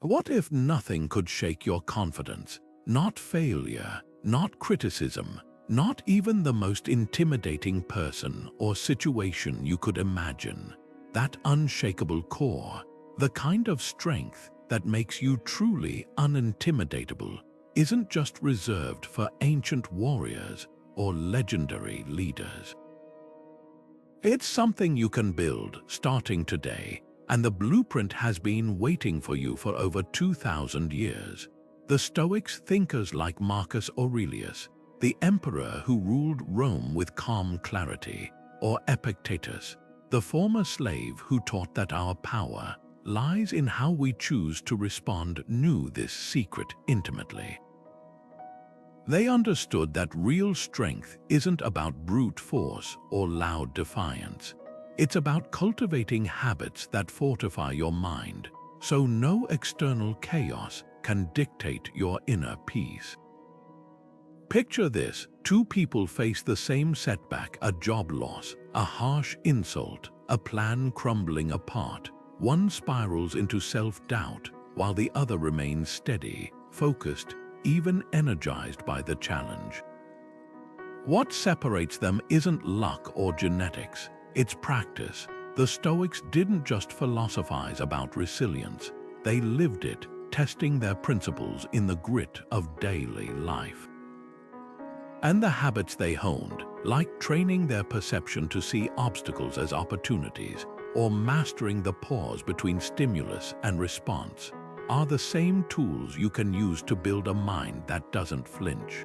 What if nothing could shake your confidence? Not failure, not criticism, not even the most intimidating person or situation you could imagine. That unshakable core, the kind of strength that makes you truly unintimidatable, isn't just reserved for ancient warriors or legendary leaders. It's something you can build starting today, and the blueprint has been waiting for you for over 2,000 years. The Stoics, thinkers like Marcus Aurelius, the emperor who ruled Rome with calm clarity, or Epictetus, the former slave who taught that our power lies in how we choose to respond, knew this secret intimately. They understood that real strength isn't about brute force or loud defiance. It's about cultivating habits that fortify your mind, so no external chaos can dictate your inner peace. Picture this: two people face the same setback, a job loss, a harsh insult, a plan crumbling apart. One spirals into self-doubt, while the other remains steady, focused, even energized by the challenge. What separates them isn't luck or genetics, it's practice. The Stoics didn't just philosophize about resilience, they lived it, testing their principles in the grit of daily life. And the habits they honed, like training their perception to see obstacles as opportunities, or mastering the pause between stimulus and response, are the same tools you can use to build a mind that doesn't flinch.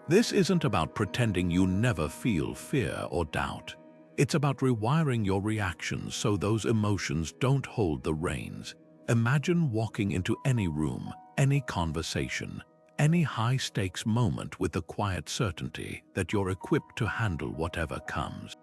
This isn't about pretending you never feel fear or doubt. It's about rewiring your reactions so those emotions don't hold the reins. Imagine walking into any room, any conversation, any high-stakes moment with the quiet certainty that you're equipped to handle whatever comes.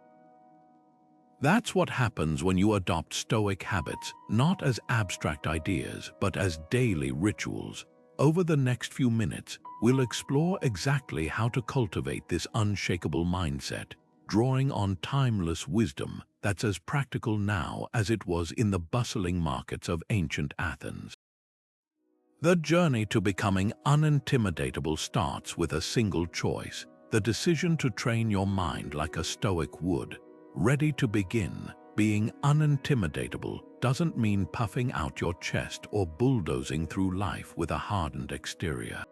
That's what happens when you adopt Stoic habits, not as abstract ideas, but as daily rituals. Over the next few minutes, we'll explore exactly how to cultivate this unshakable mindset, drawing on timeless wisdom that's as practical now as it was in the bustling markets of ancient Athens. The journey to becoming unintimidatable starts with a single choice: the decision to train your mind like a Stoic would. Ready to begin. Being unintimidatable doesn't mean puffing out your chest or bulldozing through life with a hardened exterior.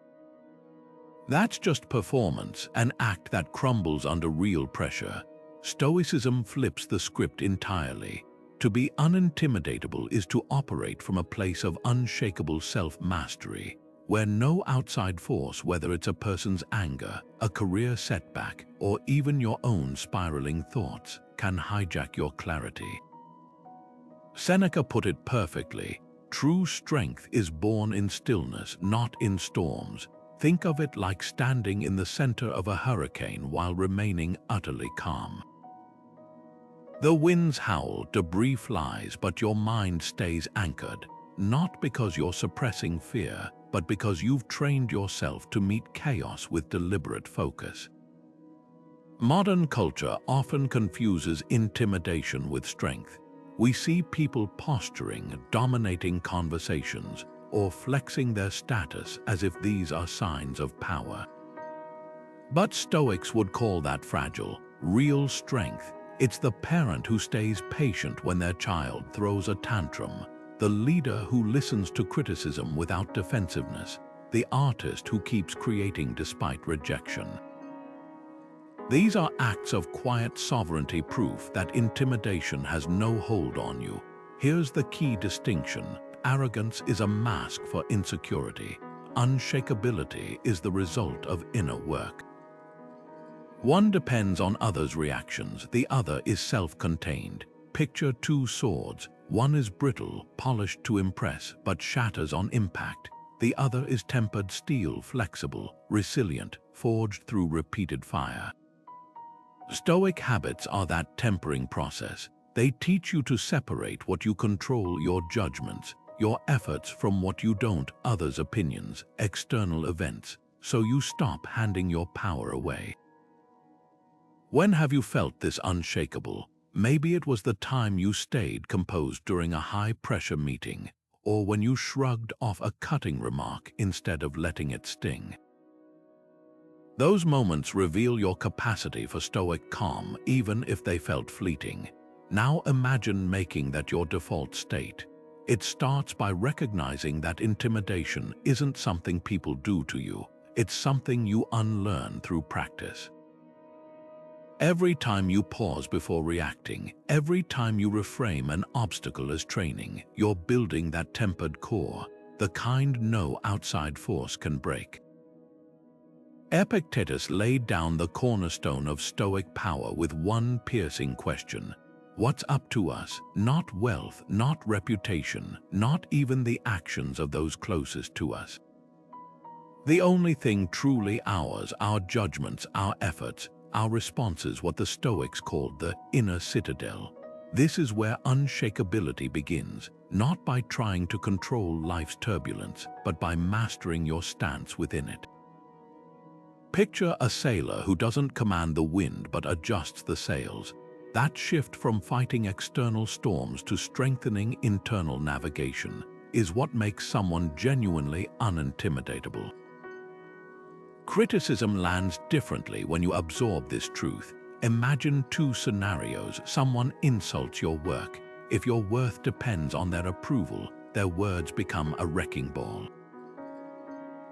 That's just performance, an act that crumbles under real pressure. Stoicism flips the script entirely. To be unintimidatable is to operate from a place of unshakable self-mastery, where no outside force, whether it's a person's anger, a career setback, or even your own spiraling thoughts, can hijack your clarity. Seneca put it perfectly: true strength is born in stillness, not in storms. Think of it like standing in the center of a hurricane while remaining utterly calm. The winds howl, debris flies, but your mind stays anchored, not because you're suppressing fear, but because you've trained yourself to meet chaos with deliberate focus. Modern culture often confuses intimidation with strength. We see people posturing, dominating conversations, or flexing their status as if these are signs of power. But Stoics would call that fragile. Real strength, it's the parent who stays patient when their child throws a tantrum, the leader who listens to criticism without defensiveness, the artist who keeps creating despite rejection. These are acts of quiet sovereignty, proof that intimidation has no hold on you. Here's the key distinction: arrogance is a mask for insecurity. Unshakability is the result of inner work. One depends on others' reactions, the other is self-contained. Picture two swords. One is brittle, polished to impress, but shatters on impact. The other is tempered steel, flexible, resilient, forged through repeated fire. Stoic habits are that tempering process. They teach you to separate what you control, your judgments, your efforts, from what you don't, others' opinions, external events, so you stop handing your power away. When have you felt this unshakable? Maybe it was the time you stayed composed during a high-pressure meeting, or when you shrugged off a cutting remark instead of letting it sting. Those moments reveal your capacity for stoic calm, even if they felt fleeting. Now imagine making that your default state. It starts by recognizing that intimidation isn't something people do to you. It's something you unlearn through practice. Every time you pause before reacting, every time you reframe an obstacle as training, you're building that tempered core, the kind no outside force can break. Epictetus laid down the cornerstone of Stoic power with one piercing question. What's up to us? Not wealth, not reputation, not even the actions of those closest to us. The only thing truly ours, our judgments, our efforts, our responses, what the Stoics called the inner citadel. This is where unshakability begins, not by trying to control life's turbulence, but by mastering your stance within it. Picture a sailor who doesn't command the wind but adjusts the sails. That shift from fighting external storms to strengthening internal navigation is what makes someone genuinely unintimidatable. Criticism lands differently when you absorb this truth. Imagine two scenarios. Someone insults your work. If your worth depends on their approval, their words become a wrecking ball.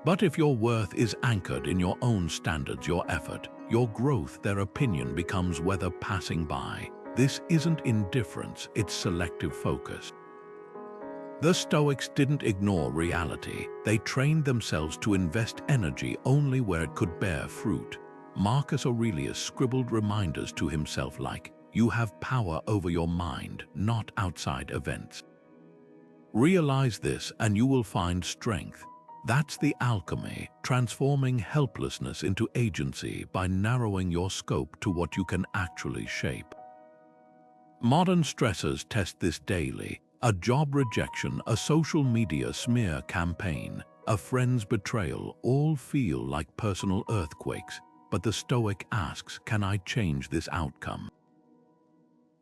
But if your worth is anchored in your own standards, your effort, your growth, their opinion becomes weather passing by. This isn't indifference, it's selective focus. The Stoics didn't ignore reality. They trained themselves to invest energy only where it could bear fruit. Marcus Aurelius scribbled reminders to himself like, "You have power over your mind, not outside events." Realize this and you will find strength. That's the alchemy, transforming helplessness into agency by narrowing your scope to what you can actually shape. Modern stressors test this daily. A job rejection, a social media smear campaign, a friend's betrayal all feel like personal earthquakes, but the Stoic asks, can I change this outcome?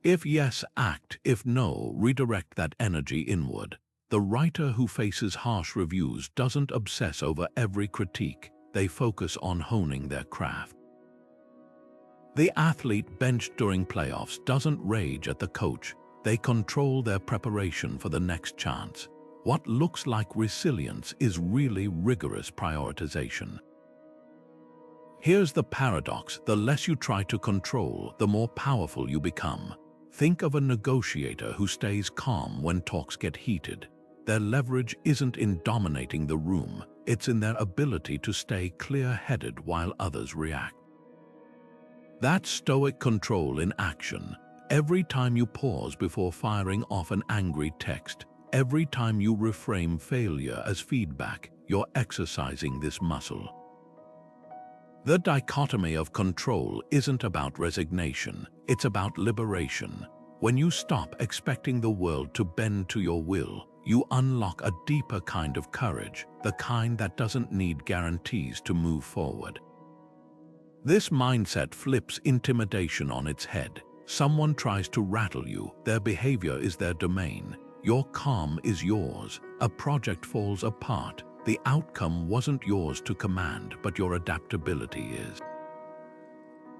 If yes, act. If no, redirect that energy inward. The writer who faces harsh reviews doesn't obsess over every critique. They focus on honing their craft. The athlete benched during playoffs doesn't rage at the coach. They control their preparation for the next chance. What looks like resilience is really rigorous prioritization. Here's the paradox: the less you try to control, the more powerful you become. Think of a negotiator who stays calm when talks get heated. Their leverage isn't in dominating the room, it's in their ability to stay clear-headed while others react. That's Stoic control in action. Every time you pause before firing off an angry text, every time you reframe failure as feedback, you're exercising this muscle. The dichotomy of control isn't about resignation, it's about liberation. When you stop expecting the world to bend to your will, you unlock a deeper kind of courage, the kind that doesn't need guarantees to move forward. This mindset flips intimidation on its head. Someone tries to rattle you, their behavior is their domain. Your calm is yours. A project falls apart. The outcome wasn't yours to command, but your adaptability is.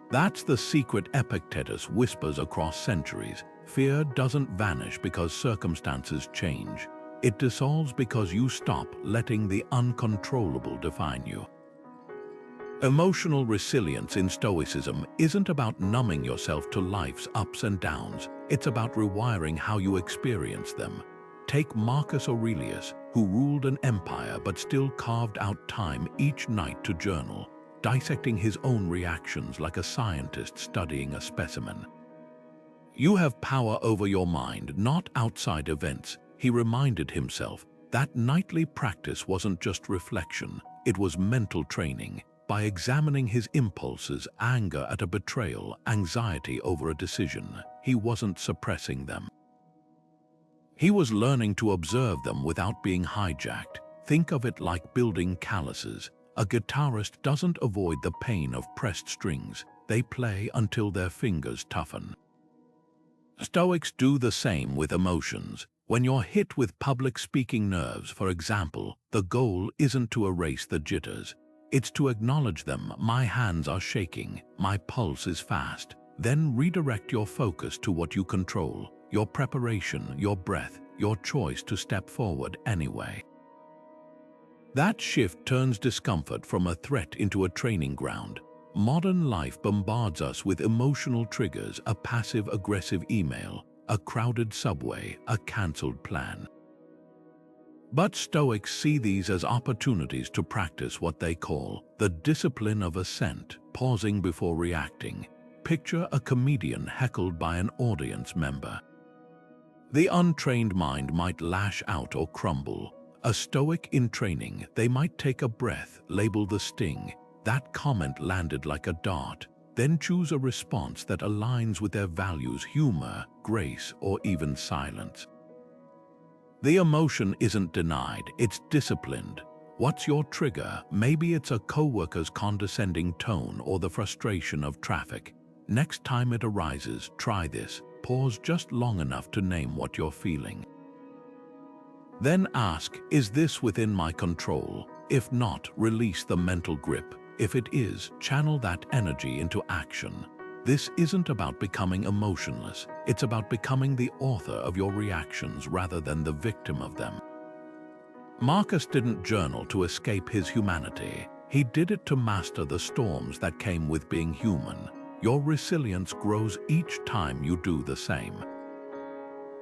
That's the secret Epictetus whispers across centuries. Fear doesn't vanish because circumstances change. It dissolves because you stop letting the uncontrollable define you. Emotional resilience in Stoicism isn't about numbing yourself to life's ups and downs. It's about rewiring how you experience them. Take Marcus Aurelius, who ruled an empire but still carved out time each night to journal, dissecting his own reactions like a scientist studying a specimen. You have power over your mind, not outside events. He reminded himself that nightly practice wasn't just reflection, it was mental training. By examining his impulses, anger at a betrayal, anxiety over a decision, he wasn't suppressing them. He was learning to observe them without being hijacked. Think of it like building calluses. A guitarist doesn't avoid the pain of pressed strings. They play until their fingers toughen. Stoics do the same with emotions. When you're hit with public speaking nerves, for example, the goal isn't to erase the jitters. It's to acknowledge them. My hands are shaking, my pulse is fast. Then redirect your focus to what you control, your preparation, your breath, your choice to step forward anyway. That shift turns discomfort from a threat into a training ground. Modern life bombards us with emotional triggers, a passive-aggressive email, a crowded subway, a cancelled plan. But Stoics see these as opportunities to practice what they call the discipline of assent, pausing before reacting. Picture a comedian heckled by an audience member. The untrained mind might lash out or crumble. A Stoic in training, they might take a breath, label the sting. That comment landed like a dart. Then choose a response that aligns with their values: humor, grace, or even silence. The emotion isn't denied, it's disciplined. What's your trigger? Maybe it's a coworker's condescending tone or the frustration of traffic. Next time it arises, try this. Pause just long enough to name what you're feeling. Then ask, is this within my control? If not, release the mental grip. If it is, channel that energy into action. This isn't about becoming emotionless. It's about becoming the author of your reactions rather than the victim of them. Marcus didn't journal to escape his humanity. He did it to master the storms that came with being human. Your resilience grows each time you do the same.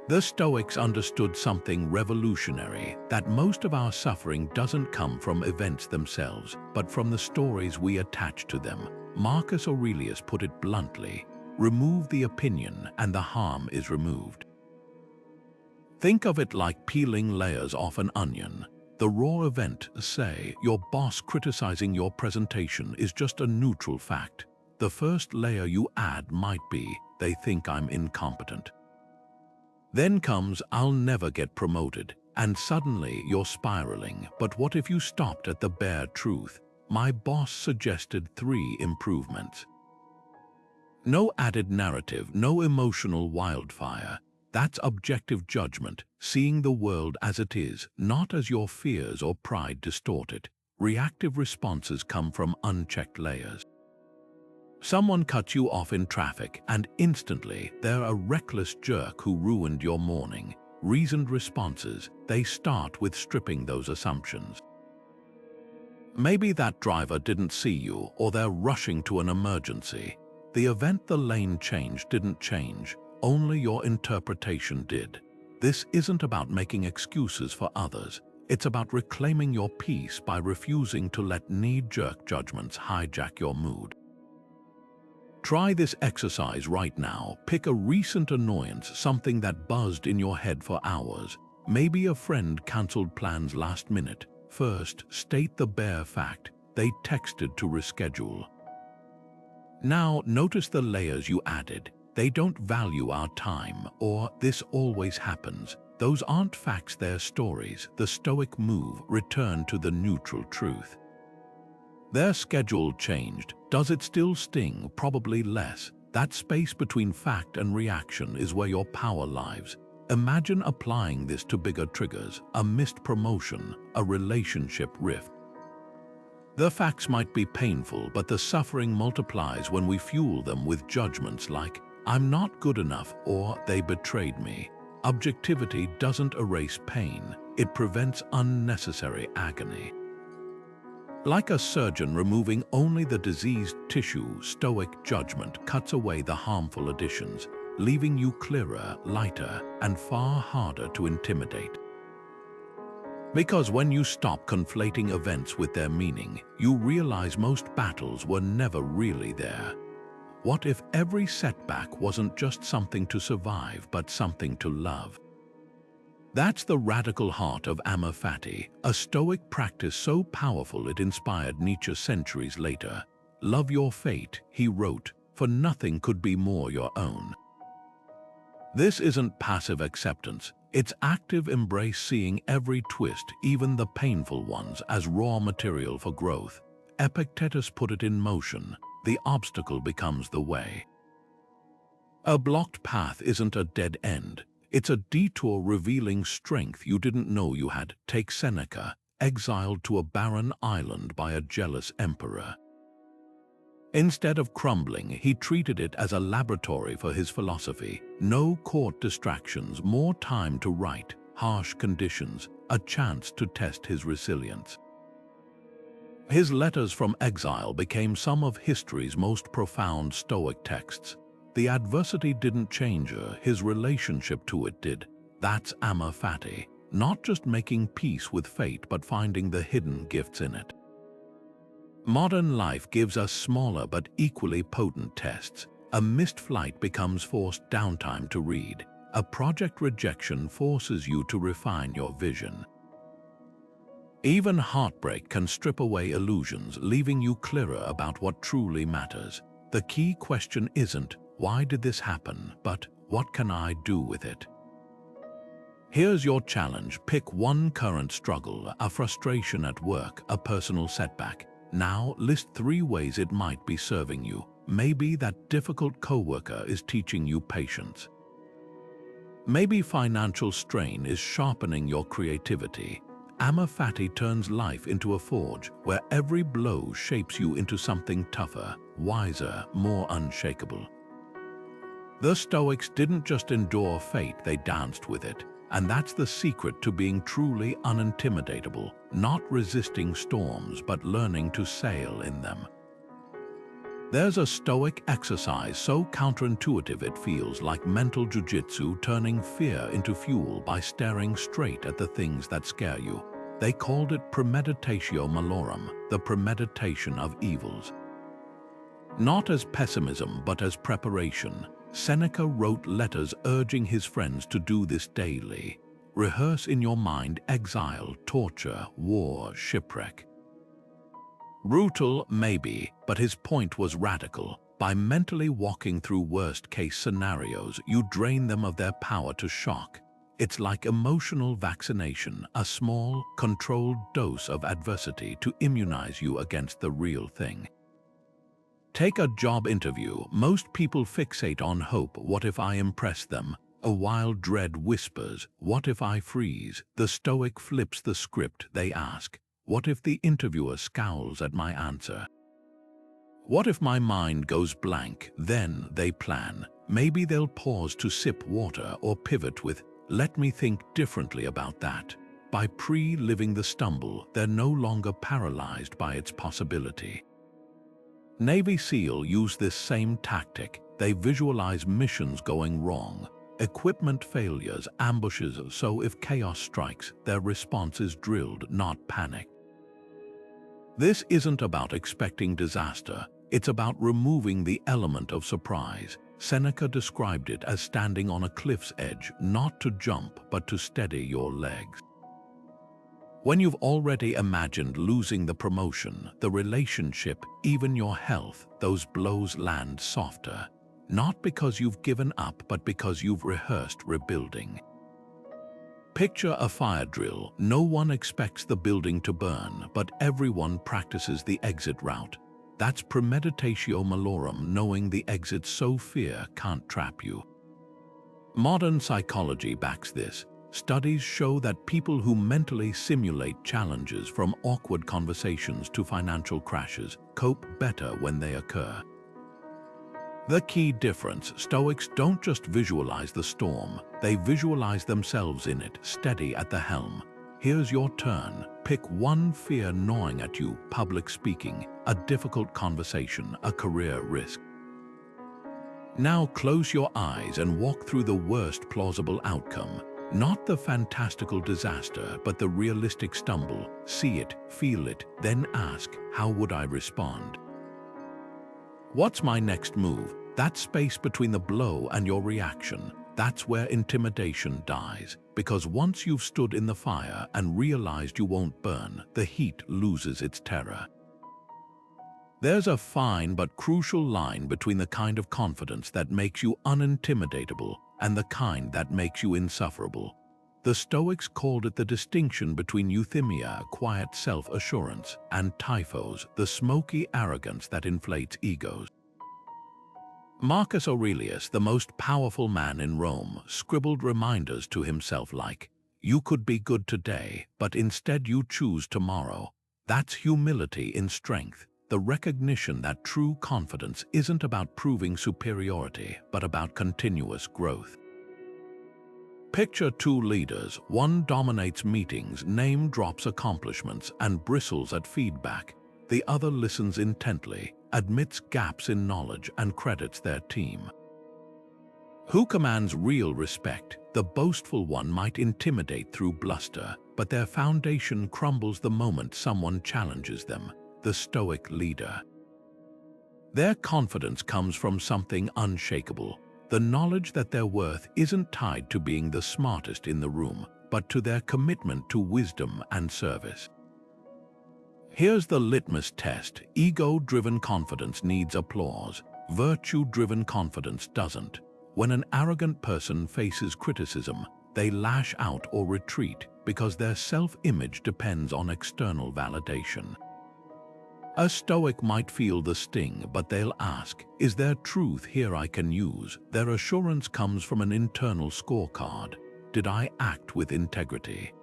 The Stoics understood something revolutionary, that most of our suffering doesn't come from events themselves, but from the stories we attach to them. Marcus Aurelius put it bluntly: remove the opinion and the harm is removed. Think of it like peeling layers off an onion. The raw event, say, your boss criticizing your presentation, is just a neutral fact. The first layer you add might be, they think I'm incompetent. Then comes, I'll never get promoted, and suddenly you're spiraling. But what if you stopped at the bare truth? My boss suggested 3 improvements. No added narrative, no emotional wildfire. That's objective judgment, seeing the world as it is, not as your fears or pride distort it. Reactive responses come from unchecked layers. Someone cuts you off in traffic, and instantly they're a reckless jerk who ruined your morning. Reasoned responses, they start with stripping those assumptions. Maybe that driver didn't see you, or they're rushing to an emergency. The event the lane changed didn't change, only your interpretation did. This isn't about making excuses for others. It's about reclaiming your peace by refusing to let knee-jerk judgments hijack your mood. Try this exercise right now. Pick a recent annoyance, something that buzzed in your head for hours. Maybe a friend cancelled plans last minute. First, state the bare fact: they texted to reschedule. Now, notice the layers you added. They don't value our time, or this always happens. Those aren't facts, they're stories. The Stoic move: return to the neutral truth. Their schedule changed. Does it still sting? Probably less. That space between fact and reaction is where your power lies. Imagine applying this to bigger triggers: a missed promotion, a relationship rift. The facts might be painful, but the suffering multiplies when we fuel them with judgments like, I'm not good enough, or they betrayed me. Objectivity doesn't erase pain, it prevents unnecessary agony. Like a surgeon removing only the diseased tissue, Stoic judgment cuts away the harmful additions, leaving you clearer, lighter, and far harder to intimidate. Because when you stop conflating events with their meaning, you realize most battles were never really there. What if every setback wasn't just something to survive, but something to love? That's the radical heart of Amor Fati, a Stoic practice so powerful it inspired Nietzsche centuries later. Love your fate, he wrote, for nothing could be more your own. This isn't passive acceptance, it's active embrace, seeing every twist, even the painful ones, as raw material for growth. Epictetus put it in motion: the obstacle becomes the way. A blocked path isn't a dead end. It's a detour revealing strength you didn't know you had. Take Seneca, exiled to a barren island by a jealous emperor. Instead of crumbling, he treated it as a laboratory for his philosophy. No court distractions, more time to write, harsh conditions, a chance to test his resilience. His letters from exile became some of history's most profound Stoic texts. The adversity didn't change her, his relationship to it did. That's Amor Fati, not just making peace with fate but finding the hidden gifts in it. Modern life gives us smaller but equally potent tests. A missed flight becomes forced downtime to read. A project rejection forces you to refine your vision. Even heartbreak can strip away illusions, leaving you clearer about what truly matters. The key question isn't, why did this happen, but what can I do with it? Here's your challenge. Pick one current struggle, a frustration at work, a personal setback. Now list 3 ways it might be serving you. Maybe that difficult coworker is teaching you patience. Maybe financial strain is sharpening your creativity. Amor Fati turns life into a forge where every blow shapes you into something tougher, wiser, more unshakable. The Stoics didn't just endure fate, they danced with it. And that's the secret to being truly unintimidatable, not resisting storms but learning to sail in them. There's a Stoic exercise so counterintuitive it feels like mental jujitsu, turning fear into fuel by staring straight at the things that scare you. They called it Premeditatio Malorum, the premeditation of evils. Not as pessimism but as preparation, Seneca wrote letters urging his friends to do this daily. Rehearse in your mind exile, torture, war, shipwreck. Brutal, maybe, but his point was radical. By mentally walking through worst-case scenarios, you drain them of their power to shock. It's like emotional vaccination, a small, controlled dose of adversity to immunize you against the real thing. Take a job interview. Most people fixate on hope. What if I impress them? A wild dread whispers, what if I freeze? The Stoic flips the script. They ask, what if the interviewer scowls at my answer? What if my mind goes blank? Then they plan. Maybe they'll pause to sip water or pivot with, let me think differently about that. By pre-living the stumble, they're no longer paralyzed by its possibility. Navy SEAL use this same tactic. They visualize missions going wrong, equipment failures, ambushes, so if chaos strikes, their response is drilled, not panicked. This isn't about expecting disaster, it's about removing the element of surprise. Seneca described it as standing on a cliff's edge, not to jump, but to steady your legs. When you've already imagined losing the promotion, the relationship, even your health, those blows land softer. Not because you've given up, but because you've rehearsed rebuilding. Picture a fire drill. No one expects the building to burn, but everyone practices the exit route. That's premeditatio malorum, knowing the exit so fear can't trap you. Modern psychology backs this. Studies show that people who mentally simulate challenges, from awkward conversations to financial crashes, cope better when they occur. The key difference: Stoics don't just visualize the storm, they visualize themselves in it, steady at the helm. Here's your turn. Pick one fear gnawing at you: public speaking, a difficult conversation, a career risk. Now close your eyes and walk through the worst plausible outcome. Not the fantastical disaster, but the realistic stumble. See it, feel it, then ask, how would I respond? What's my next move? That space between the blow and your reaction. That's where intimidation dies. Because once you've stood in the fire and realized you won't burn, the heat loses its terror. There's a fine but crucial line between the kind of confidence that makes you unintimidatable and the kind that makes you insufferable. The Stoics called it the distinction between euthymia, quiet self-assurance, and typhos, the smoky arrogance that inflates egos. Marcus Aurelius, the most powerful man in Rome, scribbled reminders to himself like, "You could be good today, but instead you choose tomorrow." That's humility in strength, the recognition that true confidence isn't about proving superiority, but about continuous growth. Picture two leaders. One dominates meetings, name drops accomplishments, and bristles at feedback. The other listens intently, admits gaps in knowledge, and credits their team. Who commands real respect? The boastful one might intimidate through bluster, but their foundation crumbles the moment someone challenges them, the Stoic leader. Their confidence comes from something unshakable, the knowledge that their worth isn't tied to being the smartest in the room, but to their commitment to wisdom and service. Here's the litmus test. Ego-driven confidence needs applause. Virtue-driven confidence doesn't. When an arrogant person faces criticism, they lash out or retreat because their self-image depends on external validation. A Stoic might feel the sting, but they'll ask, is there truth here I can use? Their assurance comes from an internal scorecard. Did I act with integrity?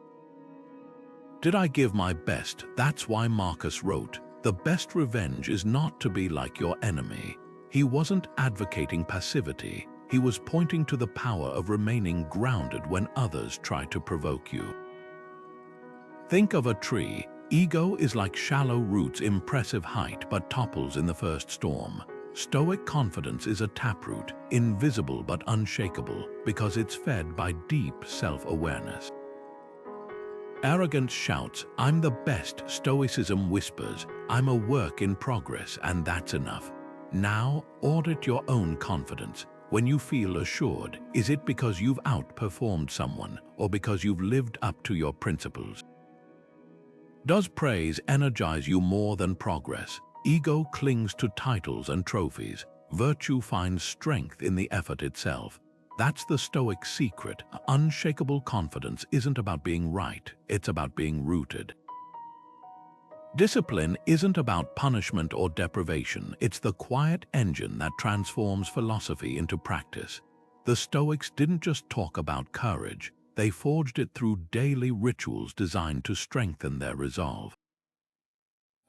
Did I give my best? That's why Marcus wrote, "The best revenge is not to be like your enemy." He wasn't advocating passivity. He was pointing to the power of remaining grounded when others try to provoke you. Think of a tree. Ego is like shallow roots, impressive height, but topples in the first storm. Stoic confidence is a taproot, invisible but unshakable, because it's fed by deep self-awareness. Arrogance shouts, "I'm the best." Stoicism whispers, "I'm a work in progress, and that's enough." Now, audit your own confidence. When you feel assured, is it because you've outperformed someone, or because you've lived up to your principles? Does praise energize you more than progress? Ego clings to titles and trophies. Virtue finds strength in the effort itself. That's the Stoic secret. Unshakable confidence isn't about being right, it's about being rooted. Discipline isn't about punishment or deprivation, it's the quiet engine that transforms philosophy into practice. The Stoics didn't just talk about courage, they forged it through daily rituals designed to strengthen their resolve.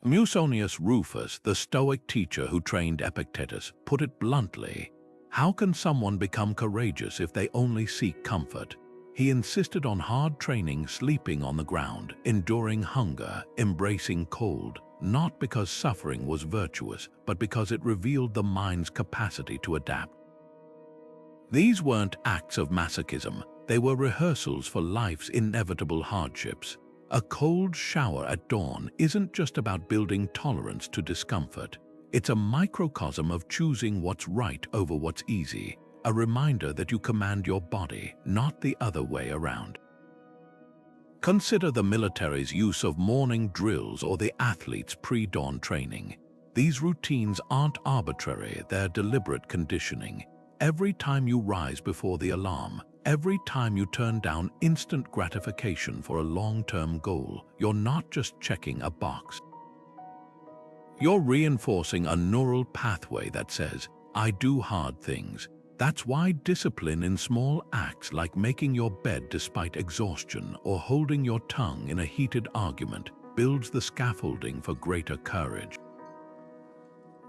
Musonius Rufus, the Stoic teacher who trained Epictetus, put it bluntly, "How can someone become courageous if they only seek comfort?" He insisted on hard training, sleeping on the ground, enduring hunger, embracing cold, not because suffering was virtuous, but because it revealed the mind's capacity to adapt. These weren't acts of masochism, they were rehearsals for life's inevitable hardships. A cold shower at dawn isn't just about building tolerance to discomfort. It's a microcosm of choosing what's right over what's easy, a reminder that you command your body, not the other way around. Consider the military's use of morning drills or the athlete's pre-dawn training. These routines aren't arbitrary, they're deliberate conditioning. Every time you rise before the alarm, every time you turn down instant gratification for a long-term goal, you're not just checking a box. You're reinforcing a neural pathway that says, "I do hard things." That's why discipline in small acts like making your bed despite exhaustion or holding your tongue in a heated argument builds the scaffolding for greater courage.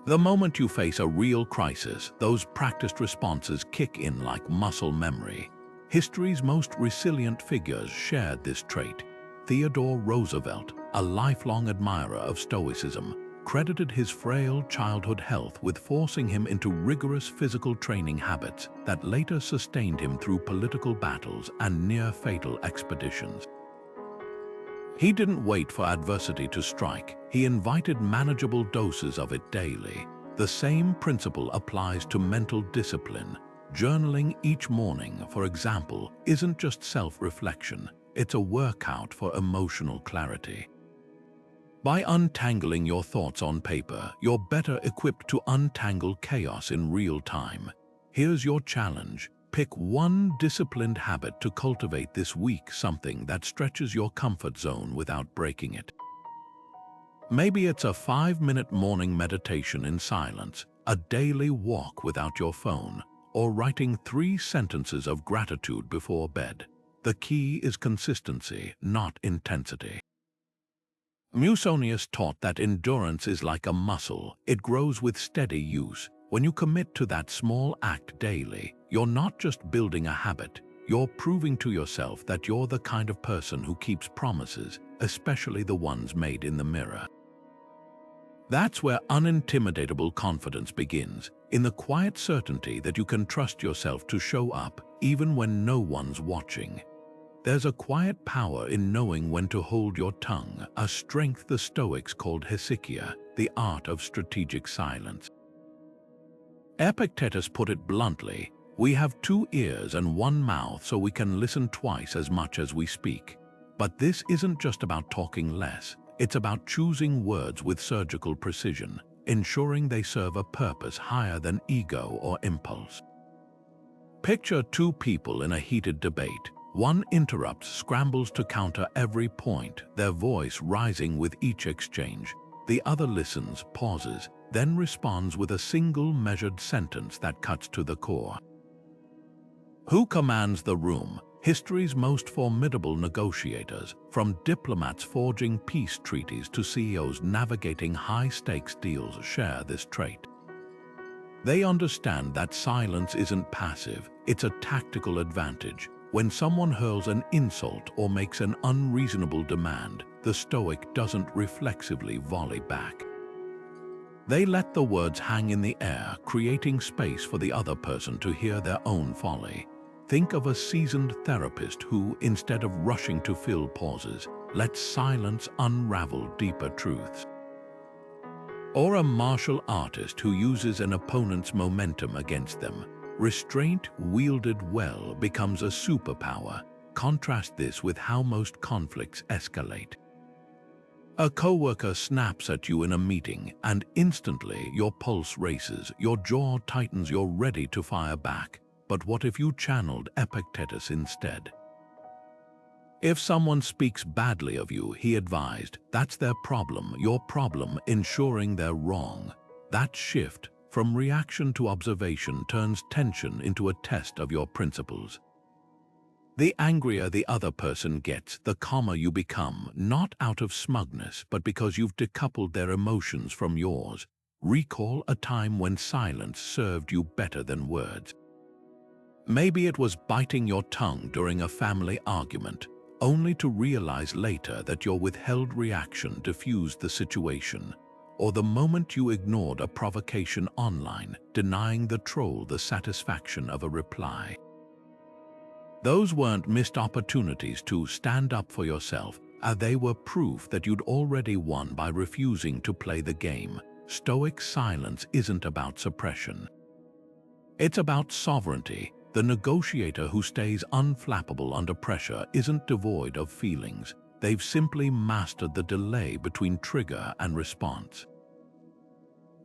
The moment you face a real crisis, those practiced responses kick in like muscle memory. History's most resilient figures shared this trait. Theodore Roosevelt, a lifelong admirer of Stoicism, credited his frail childhood health with forcing him into rigorous physical training habits that later sustained him through political battles and near-fatal expeditions. He didn't wait for adversity to strike, he invited manageable doses of it daily. The same principle applies to mental discipline. Journaling each morning, for example, isn't just self-reflection, it's a workout for emotional clarity. By untangling your thoughts on paper, you're better equipped to untangle chaos in real time. Here's your challenge. Pick one disciplined habit to cultivate this week, something that stretches your comfort zone without breaking it. Maybe it's a 5-minute morning meditation in silence, a daily walk without your phone, or writing 3 sentences of gratitude before bed. The key is consistency, not intensity. Musonius taught that endurance is like a muscle. It grows with steady use. When you commit to that small act daily, you're not just building a habit, you're proving to yourself that you're the kind of person who keeps promises, especially the ones made in the mirror. That's where unintimidatable confidence begins, in the quiet certainty that you can trust yourself to show up even when no one's watching. There's a quiet power in knowing when to hold your tongue, a strength the Stoics called hesychia, the art of strategic silence. Epictetus put it bluntly, we have 2 ears and 1 mouth so we can listen twice as much as we speak. But this isn't just about talking less, it's about choosing words with surgical precision, ensuring they serve a purpose higher than ego or impulse. Picture 2 people in a heated debate. One interrupts, scrambles to counter every point, their voice rising with each exchange. The other listens, pauses, then responds with a single measured sentence that cuts to the core. Who commands the room? History's most formidable negotiators, from diplomats forging peace treaties to CEOs navigating high-stakes deals, share this trait. They understand that silence isn't passive, it's a tactical advantage. When someone hurls an insult or makes an unreasonable demand, the Stoic doesn't reflexively volley back. They let the words hang in the air, creating space for the other person to hear their own folly. Think of a seasoned therapist who, instead of rushing to fill pauses, lets silence unravel deeper truths. Or a martial artist who uses an opponent's momentum against them. Restraint wielded well becomes a superpower. Contrast this with how most conflicts escalate. A coworker snaps at you in a meeting, and instantly your pulse races, your jaw tightens, you're ready to fire back. But what if you channeled Epictetus instead? If someone speaks badly of you, he advised, that's their problem, your problem, ensuring they're wrong. That shift from reaction to observation turns tension into a test of your principles. The angrier the other person gets, the calmer you become, not out of smugness, but because you've decoupled their emotions from yours. Recall a time when silence served you better than words. Maybe it was biting your tongue during a family argument, only to realize later that your withheld reaction diffused the situation. Or the moment you ignored a provocation online, denying the troll the satisfaction of a reply. Those weren't missed opportunities to stand up for yourself, they were proof that you'd already won by refusing to play the game. Stoic silence isn't about suppression. It's about sovereignty. The negotiator who stays unflappable under pressure isn't devoid of feelings. They've simply mastered the delay between trigger and response.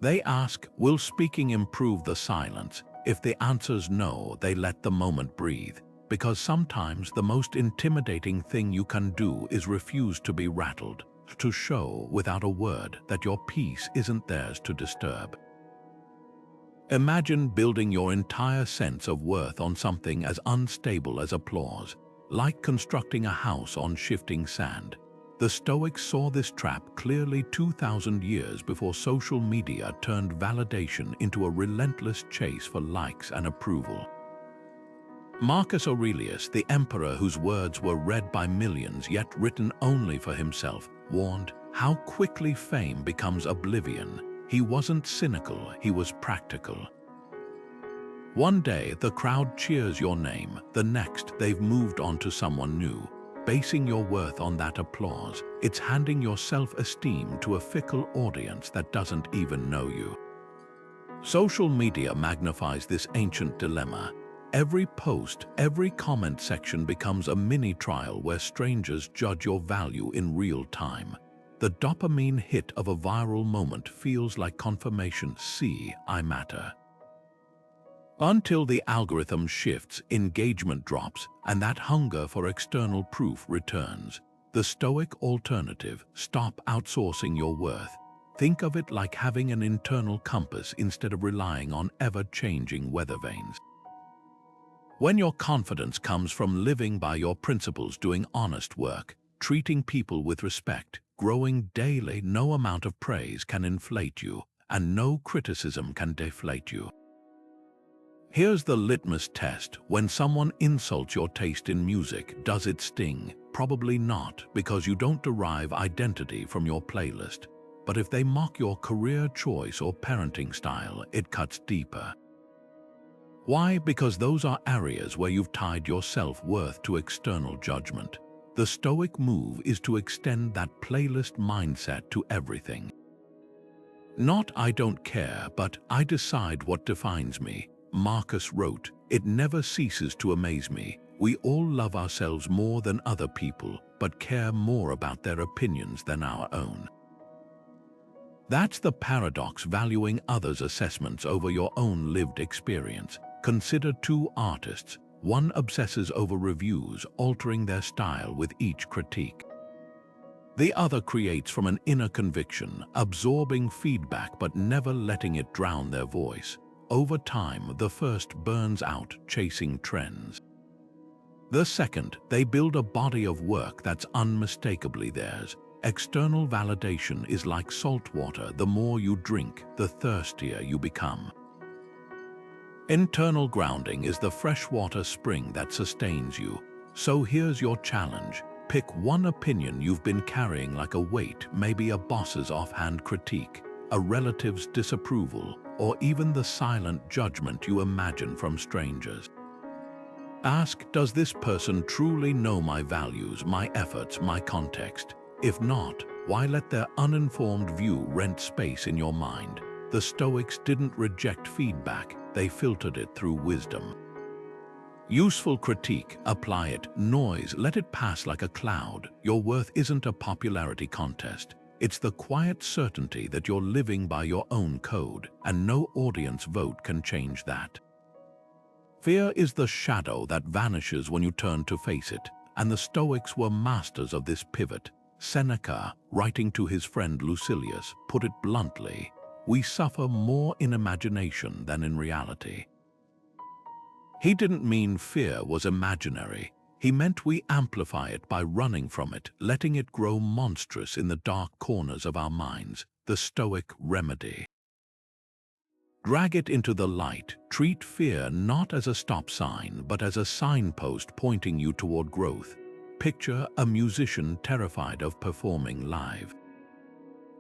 They ask, will speaking improve the silence? If the answer's no, they let the moment breathe. Because sometimes the most intimidating thing you can do is refuse to be rattled, to show without a word that your peace isn't theirs to disturb. Imagine building your entire sense of worth on something as unstable as applause, like constructing a house on shifting sand. The Stoics saw this trap clearly 2,000 years before social media turned validation into a relentless chase for likes and approval. Marcus Aurelius, the emperor whose words were read by millions yet written only for himself, warned how quickly fame becomes oblivion. He wasn't cynical, he was practical. One day, the crowd cheers your name. The next, they've moved on to someone new. Basing your worth on that applause, it's handing your self-esteem to a fickle audience that doesn't even know you. Social media magnifies this ancient dilemma. Every post, every comment section becomes a mini-trial where strangers judge your value in real time. The dopamine hit of a viral moment feels like confirmation, see, I matter. Until the algorithm shifts, engagement drops, and that hunger for external proof returns. The Stoic alternative, stop outsourcing your worth. Think of it like having an internal compass instead of relying on ever-changing weather vanes. When your confidence comes from living by your principles, doing honest work, treating people with respect, growing daily, no amount of praise can inflate you, and no criticism can deflate you. Here's the litmus test. When someone insults your taste in music, does it sting? Probably not, because you don't derive identity from your playlist. But if they mock your career choice or parenting style, it cuts deeper. Why? Because those are areas where you've tied your self-worth to external judgment. The Stoic move is to extend that playlist mindset to everything. Not "I don't care," but "I decide what defines me." Marcus wrote, "It never ceases to amaze me. We all love ourselves more than other people, but care more about their opinions than our own." That's the paradox, valuing others' assessments over your own lived experience. Consider two artists. One obsesses over reviews, altering their style with each critique. The other creates from an inner conviction, absorbing feedback but never letting it drown their voice. Over time, the first burns out, chasing trends. The second, they build a body of work that's unmistakably theirs. External validation is like salt water. The more you drink, the thirstier you become. Internal grounding is the freshwater spring that sustains you. So here's your challenge. Pick one opinion you've been carrying like a weight, maybe a boss's offhand critique, a relative's disapproval, or even the silent judgment you imagine from strangers. Ask, does this person truly know my values, my efforts, my context? If not, why let their uninformed view rent space in your mind? The Stoics didn't reject feedback, they filtered it through wisdom. Useful critique, apply it. Noise, let it pass like a cloud. Your worth isn't a popularity contest. It's the quiet certainty that you're living by your own code, and no audience vote can change that. Fear is the shadow that vanishes when you turn to face it, and the Stoics were masters of this pivot. Seneca, writing to his friend Lucilius, put it bluntly, "We suffer more in imagination than in reality." He didn't mean fear was imaginary. He meant we amplify it by running from it, letting it grow monstrous in the dark corners of our minds. The Stoic remedy. Drag it into the light. Treat fear not as a stop sign, but as a signpost pointing you toward growth. Picture a musician terrified of performing live.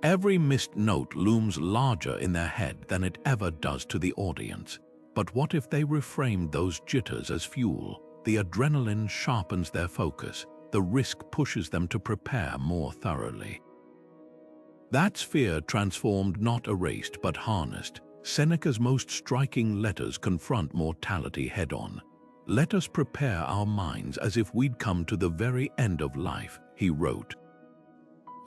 Every missed note looms larger in their head than it ever does to the audience. But what if they reframed those jitters as fuel? The adrenaline sharpens their focus. The risk pushes them to prepare more thoroughly. That's fear transformed, not erased, but harnessed. Seneca's most striking letters confront mortality head-on. "Let us prepare our minds as if we'd come to the very end of life," he wrote.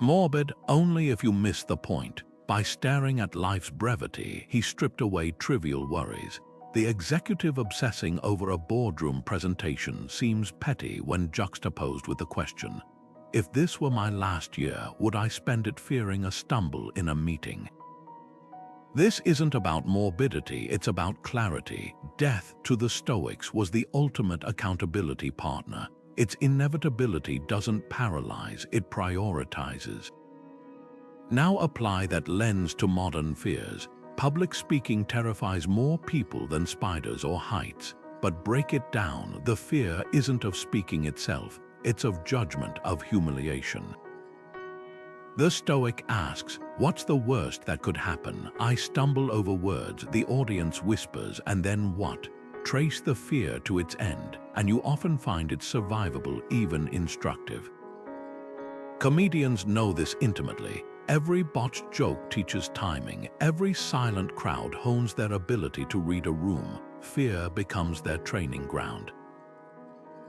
Morbid only if you miss the point. By staring at life's brevity, he stripped away trivial worries. The executive obsessing over a boardroom presentation seems petty when juxtaposed with the question, if this were my last year, would I spend it fearing a stumble in a meeting? This isn't about morbidity, it's about clarity. Death, to the Stoics, was the ultimate accountability partner. Its inevitability doesn't paralyze, it prioritizes. Now apply that lens to modern fears. Public speaking terrifies more people than spiders or heights. But break it down, the fear isn't of speaking itself, it's of judgment, of humiliation. The Stoic asks, what's the worst that could happen? I stumble over words, the audience whispers, and then what? Trace the fear to its end, and you often find it survivable, even instructive. Comedians know this intimately. Every botched joke teaches timing. Every silent crowd hones their ability to read a room. Fear becomes their training ground.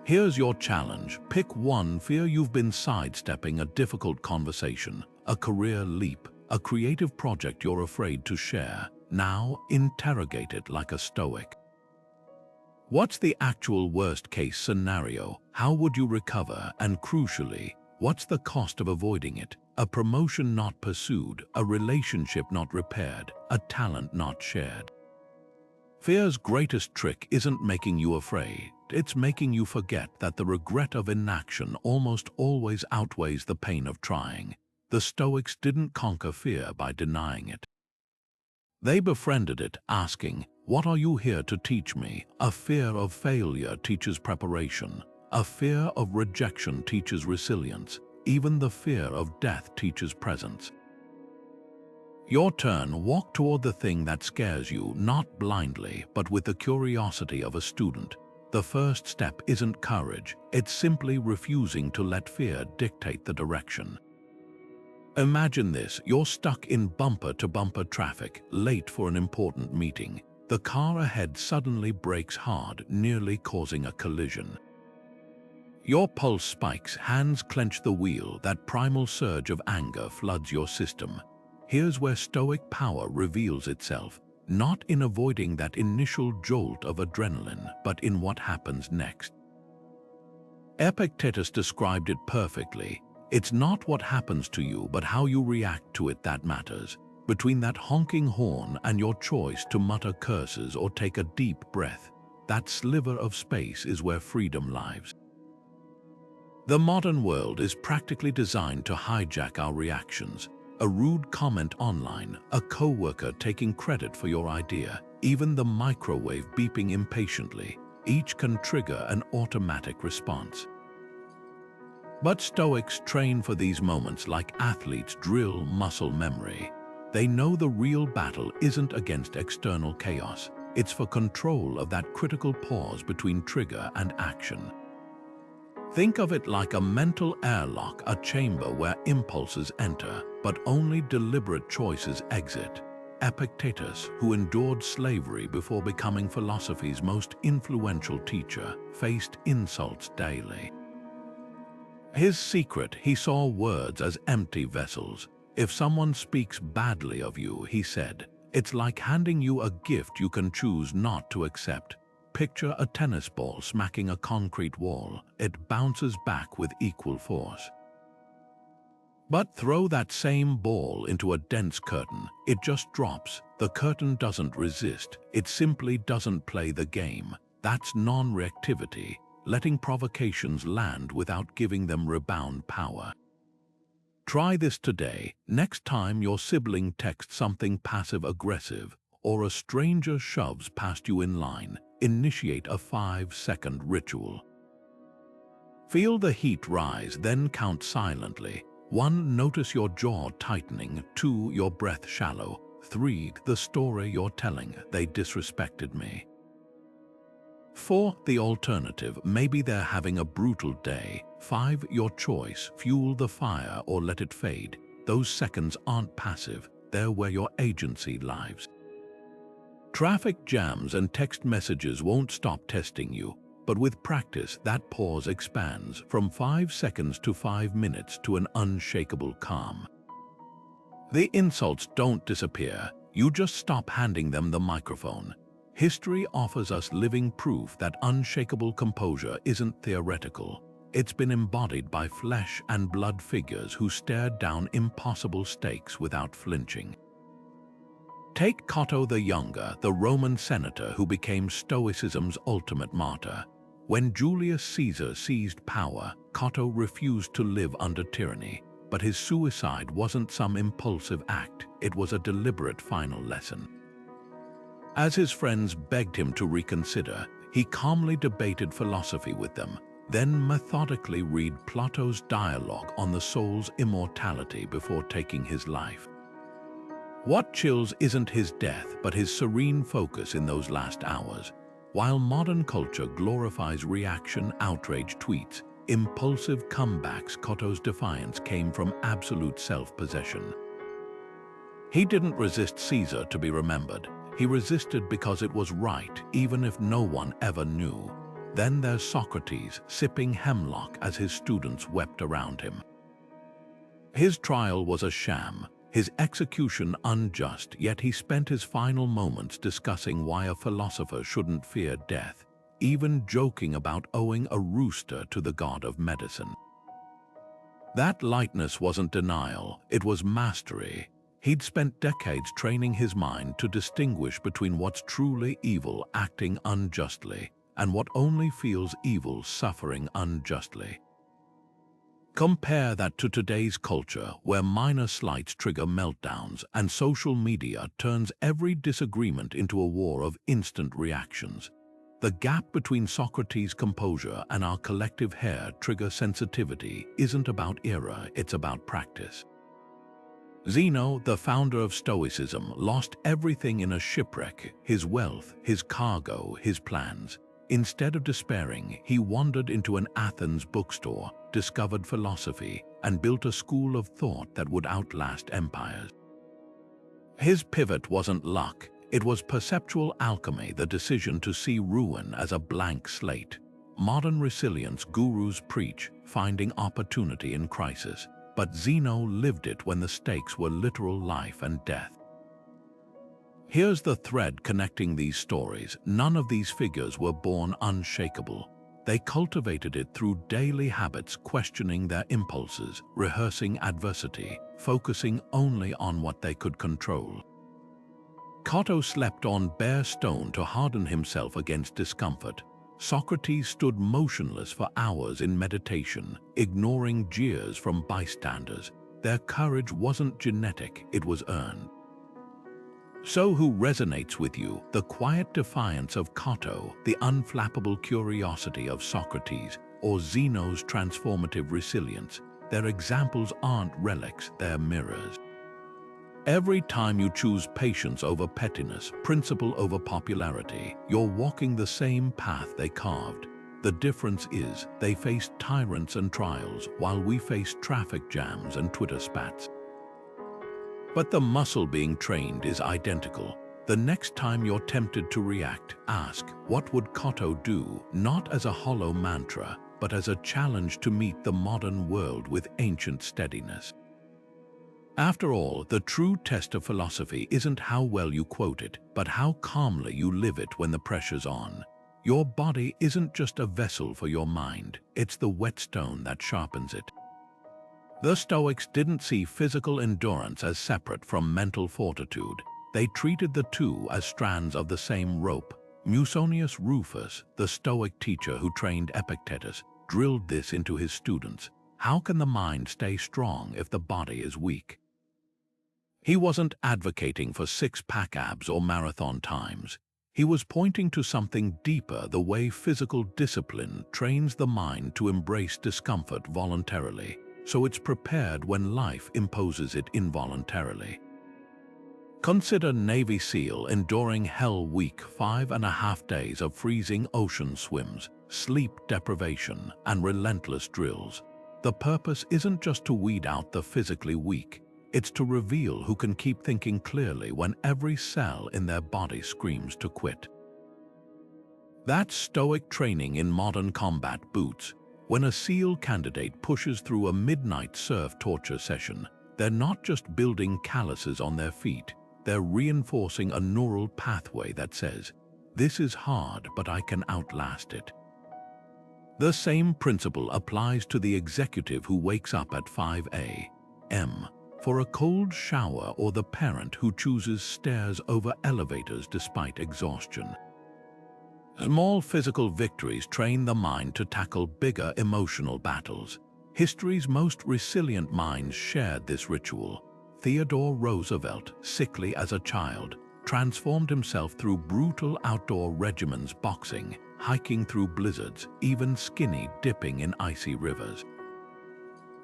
Here's your challenge. Pick one fear you've been sidestepping: a difficult conversation, a career leap, a creative project you're afraid to share. Now interrogate it like a Stoic. What's the actual worst-case scenario? How would you recover? And crucially, What's the cost of avoiding it? A promotion not pursued, a relationship not repaired, a talent not shared. Fear's greatest trick isn't making you afraid, it's making you forget that the regret of inaction almost always outweighs the pain of trying. The Stoics didn't conquer fear by denying it. They befriended it, asking, "What are you here to teach me?" A fear of failure teaches preparation. A fear of rejection teaches resilience. Even the fear of death teaches presence. Your turn. Walk toward the thing that scares you, not blindly, but with the curiosity of a student. The first step isn't courage, it's simply refusing to let fear dictate the direction. Imagine this: you're stuck in bumper-to-bumper traffic, late for an important meeting. The car ahead suddenly brakes hard, nearly causing a collision. Your pulse spikes, hands clench the wheel, that primal surge of anger floods your system. Here's where Stoic power reveals itself, not in avoiding that initial jolt of adrenaline, but in what happens next. Epictetus described it perfectly. It's not what happens to you, but how you react to it that matters. Between that honking horn and your choice to mutter curses or take a deep breath, that sliver of space is where freedom lies. The modern world is practically designed to hijack our reactions. A rude comment online, a coworker taking credit for your idea, even the microwave beeping impatiently, each can trigger an automatic response. But Stoics train for these moments like athletes drill muscle memory. They know the real battle isn't against external chaos, it's for control of that critical pause between trigger and action. Think of it like a mental airlock, a chamber where impulses enter, but only deliberate choices exit. Epictetus, who endured slavery before becoming philosophy's most influential teacher, faced insults daily. His secret: he saw words as empty vessels. If someone speaks badly of you, he said, it's like handing you a gift you can choose not to accept. Picture a tennis ball smacking a concrete wall. It bounces back with equal force. But throw that same ball into a dense curtain, it just drops. The curtain doesn't resist, it simply doesn't play the game. That's non-reactivity, letting provocations land without giving them rebound power. Try this today. Next time your sibling texts something passive-aggressive, or a stranger shoves past you in line, initiate a 5-second ritual. Feel the heat rise, then count silently. 1. Notice your jaw tightening. 2. Your breath shallow. 3. The story you're telling: they disrespected me. 4. The alternative: maybe they're having a brutal day. 5. Your choice: fuel the fire or let it fade. Those seconds aren't passive, they're where your agency lives. Traffic jams and text messages won't stop testing you, but with practice that pause expands from 5 seconds to 5 minutes to an unshakable calm. The insults don't disappear, you just stop handing them the microphone. History offers us living proof that unshakable composure isn't theoretical. It's been embodied by flesh and blood figures who stared down impossible stakes without flinching. Take Cato the Younger, the Roman senator who became Stoicism's ultimate martyr. When Julius Caesar seized power, Cato refused to live under tyranny, but his suicide wasn't some impulsive act, it was a deliberate final lesson. As his friends begged him to reconsider, he calmly debated philosophy with them, then methodically read Plato's dialogue on the soul's immortality before taking his life. What chills isn't his death, but his serene focus in those last hours. While modern culture glorifies reaction, outrage tweets, impulsive comebacks, Cato's defiance came from absolute self-possession. He didn't resist Caesar to be remembered. He resisted because it was right, even if no one ever knew. Then there's Socrates, sipping hemlock as his students wept around him. His trial was a sham, his execution unjust, yet he spent his final moments discussing why a philosopher shouldn't fear death, even joking about owing a rooster to the god of medicine. That lightness wasn't denial, it was mastery. He'd spent decades training his mind to distinguish between what's truly evil, acting unjustly, and what only feels evil, suffering unjustly. Compare that to today's culture, where minor slights trigger meltdowns and social media turns every disagreement into a war of instant reactions. The gap between Socrates' composure and our collective hair-trigger sensitivity isn't about era, it's about practice. Zeno, the founder of Stoicism, lost everything in a shipwreck: his wealth, his cargo, his plans. Instead of despairing, he wandered into an Athens bookstore, discovered philosophy, and built a school of thought that would outlast empires. His pivot wasn't luck, it was perceptual alchemy, the decision to see ruin as a blank slate. Modern resilience gurus preach, finding opportunity in crisis, but Zeno lived it when the stakes were literal life and death. Here's the thread connecting these stories: none of these figures were born unshakable. They cultivated it through daily habits, questioning their impulses, rehearsing adversity, focusing only on what they could control. Cato slept on bare stone to harden himself against discomfort. Socrates stood motionless for hours in meditation, ignoring jeers from bystanders. Their courage wasn't genetic, it was earned. So who resonates with you? The quiet defiance of Cato, the unflappable curiosity of Socrates, or Zeno's transformative resilience? Their examples aren't relics, they're mirrors. Every time you choose patience over pettiness, principle over popularity, you're walking the same path they carved. The difference is, they faced tyrants and trials, while we face traffic jams and Twitter spats. But the muscle being trained is identical. The next time you're tempted to react, ask, what would Cato do? Not as a hollow mantra, but as a challenge to meet the modern world with ancient steadiness. After all, the true test of philosophy isn't how well you quote it, but how calmly you live it when the pressure's on. Your body isn't just a vessel for your mind, it's the whetstone that sharpens it. The Stoics didn't see physical endurance as separate from mental fortitude. They treated the two as strands of the same rope. Musonius Rufus, the Stoic teacher who trained Epictetus, drilled this into his students. How can the mind stay strong if the body is weak? He wasn't advocating for six-pack abs or marathon times. He was pointing to something deeper: the way physical discipline trains the mind to embrace discomfort voluntarily, so it's prepared when life imposes it involuntarily. Consider Navy SEAL enduring Hell Week, 5.5 days of freezing ocean swims, sleep deprivation, and relentless drills. The purpose isn't just to weed out the physically weak, it's to reveal who can keep thinking clearly when every cell in their body screams to quit. That's Stoic training in modern combat boots. When a SEAL candidate pushes through a midnight surf torture session, they're not just building calluses on their feet, they're reinforcing a neural pathway that says, "This is hard, but I can outlast it." The same principle applies to the executive who wakes up at 5 a.m. for a cold shower, or the parent who chooses stairs over elevators despite exhaustion. Small physical victories train the mind to tackle bigger emotional battles. History's most resilient minds shared this ritual. Theodore Roosevelt, sickly as a child, transformed himself through brutal outdoor regimens, boxing, hiking through blizzards, even skinny dipping in icy rivers.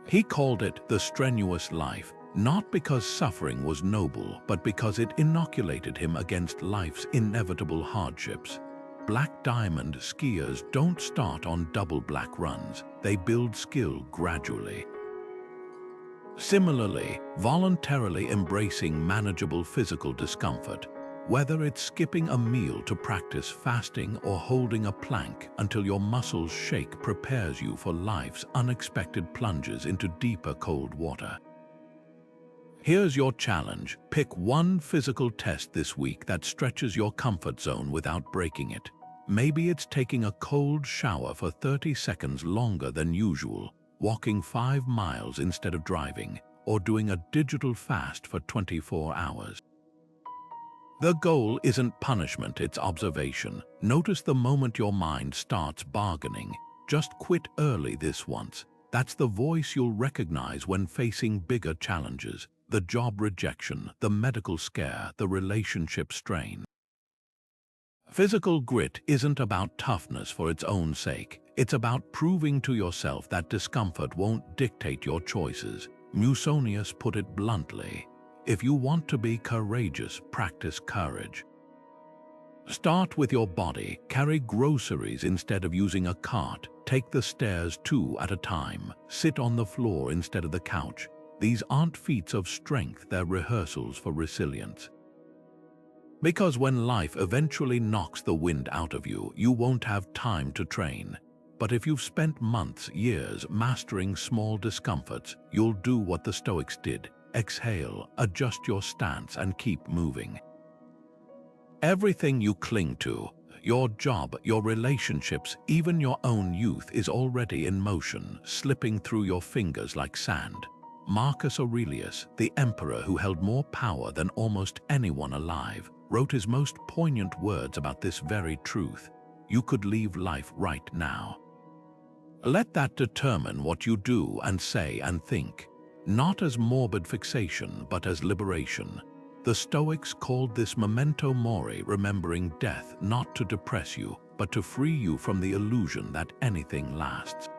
He called it the strenuous life, not because suffering was noble, but because it inoculated him against life's inevitable hardships. Black diamond skiers don't start on double black runs, they build skill gradually. Similarly, voluntarily embracing manageable physical discomfort, whether it's skipping a meal to practice fasting or holding a plank until your muscles shake, prepares you for life's unexpected plunges into deeper cold water. Here's your challenge: pick one physical test this week that stretches your comfort zone without breaking it. Maybe it's taking a cold shower for 30 seconds longer than usual. walking 5 miles instead of driving, or doing a digital fast for 24 hours. The goal isn't punishment, it's observation. Notice the moment your mind starts bargaining. Just quit early this once. That's the voice you'll recognize when facing bigger challenges. The job rejection, the medical scare, the relationship strain. Physical grit isn't about toughness for its own sake. It's about proving to yourself that discomfort won't dictate your choices. Musonius put it bluntly: if you want to be courageous, practice courage. Start with your body. Carry groceries instead of using a cart. Take the stairs 2 at a time. Sit on the floor instead of the couch. These aren't feats of strength, they're rehearsals for resilience. Because when life eventually knocks the wind out of you, you won't have time to train. But if you've spent months, years mastering small discomforts, you'll do what the Stoics did. Exhale, adjust your stance, and keep moving. Everything you cling to, your job, your relationships, even your own youth, is already in motion, slipping through your fingers like sand. Marcus Aurelius, the emperor who held more power than almost anyone alive, wrote his most poignant words about this very truth: you could leave life right now. Let that determine what you do and say and think, not as morbid fixation, but as liberation. The Stoics called this memento mori, remembering death, not to depress you, but to free you from the illusion that anything lasts.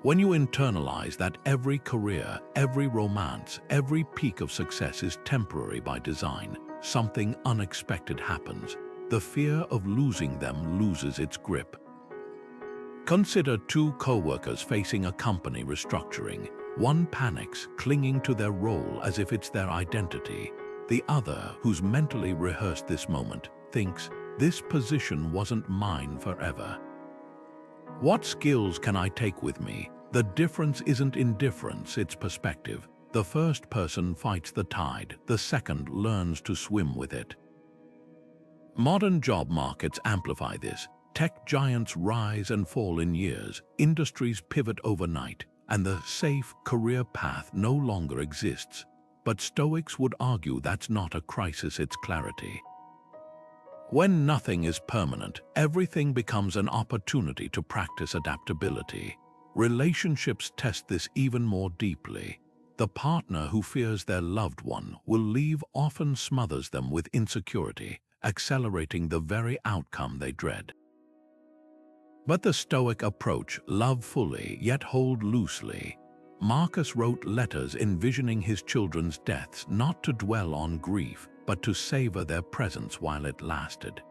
When you internalize that every career, every romance, every peak of success is temporary by design, something unexpected happens. The fear of losing them loses its grip. Consider 2 co-workers facing a company restructuring. One panics, clinging to their role as if it's their identity. The other, who's mentally rehearsed this moment, thinks, this position wasn't mine forever. What skills can I take with me? The difference isn't indifference, it's perspective. The first person fights the tide, the second learns to swim with it. Modern job markets amplify this. Tech giants rise and fall in years, industries pivot overnight, and the safe career path no longer exists. But Stoics would argue that's not a crisis, it's clarity. When nothing is permanent, everything becomes an opportunity to practice adaptability. Relationships test this even more deeply. The partner who fears their loved one will leave often smothers them with insecurity, accelerating the very outcome they dread. But the Stoic approach: love fully, yet hold loosely. Marcus wrote letters envisioning his children's deaths, not to dwell on grief, but to savor their presence while it lasted.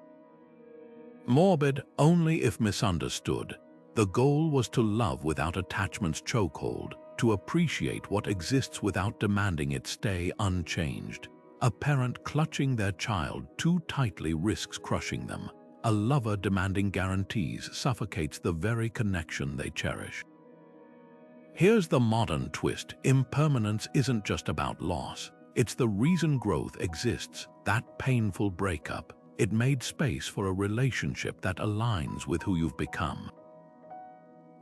Morbid only if misunderstood. The goal was to love without attachment's chokehold, to appreciate what exists without demanding it stay unchanged. A parent clutching their child too tightly risks crushing them. A lover demanding guarantees suffocates the very connection they cherish. Here's the modern twist: impermanence isn't just about loss. It's the reason growth exists. That painful breakup, it made space for a relationship that aligns with who you've become.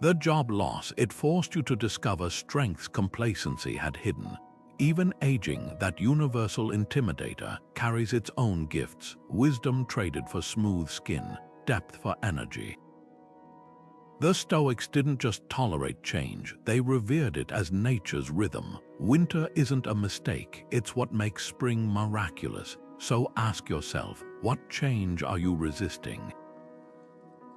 The job loss, it forced you to discover strengths complacency had hidden. Even aging, that universal intimidator, carries its own gifts: wisdom traded for smooth skin, depth for energy. The Stoics didn't just tolerate change, they revered it as nature's rhythm. Winter isn't a mistake, it's what makes spring miraculous. So ask yourself, what change are you resisting?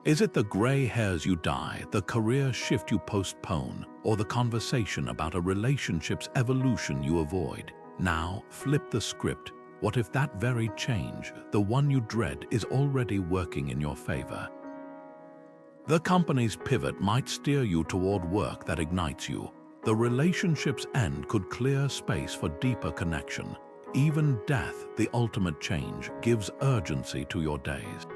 Is it the gray hairs you dye, the career shift you postpone, or the conversation about a relationship's evolution you avoid? Now, flip the script. What if that very change, the one you dread, is already working in your favor? The company's pivot might steer you toward work that ignites you. The relationship's end could clear space for deeper connection. Even death, the ultimate change, gives urgency to your days.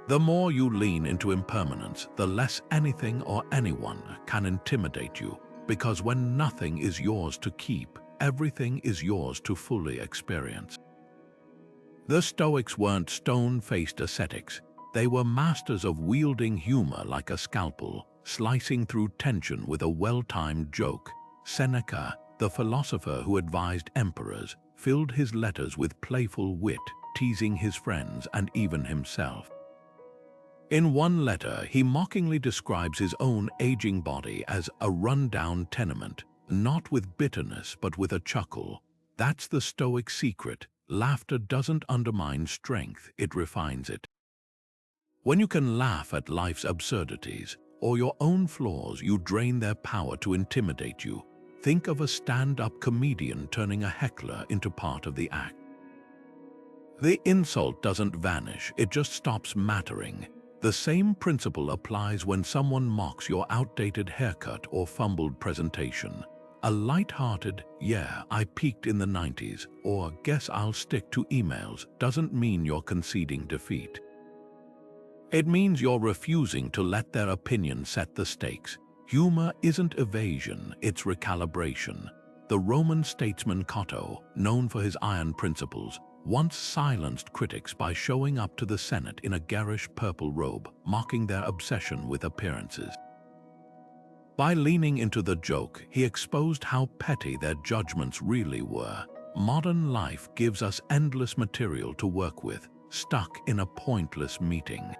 The more you lean into impermanence, the less anything or anyone can intimidate you, because when nothing is yours to keep, everything is yours to fully experience. The Stoics weren't stone-faced ascetics. They were masters of wielding humor like a scalpel, slicing through tension with a well-timed joke. Seneca, the philosopher who advised emperors, filled his letters with playful wit, teasing his friends and even himself. In one letter, he mockingly describes his own aging body as a run-down tenement, not with bitterness but with a chuckle. That's the Stoic secret. Laughter doesn't undermine strength, it refines it. When you can laugh at life's absurdities or your own flaws, you drain their power to intimidate you. Think of a stand-up comedian turning a heckler into part of the act. The insult doesn't vanish, it just stops mattering. The same principle applies when someone mocks your outdated haircut or fumbled presentation. A light-hearted, "Yeah, I peaked in the 90s," or "Guess I'll stick to emails," doesn't mean you're conceding defeat. It means you're refusing to let their opinion set the stakes. Humor isn't evasion, it's recalibration. The Roman statesman Cato, known for his iron principles, once silenced critics by showing up to the Senate in a garish purple robe, mocking their obsession with appearances. By leaning into the joke, he exposed how petty their judgments really were. Modern life gives us endless material to work with, stuck in a pointless meeting.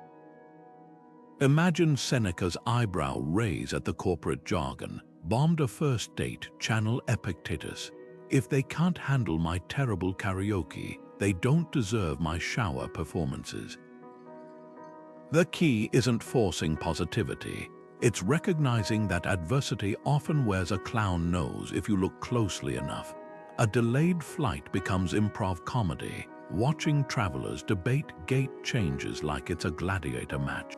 Imagine Seneca's eyebrow raise at the corporate jargon, bombed a first date, channel epictetus. "If they can't handle my terrible karaoke, they don't deserve my shower performances." The key isn't forcing positivity. It's recognizing that adversity often wears a clown nose if you look closely enough. A delayed flight becomes improv comedy. Watching travelers debate gate changes like it's a gladiator match.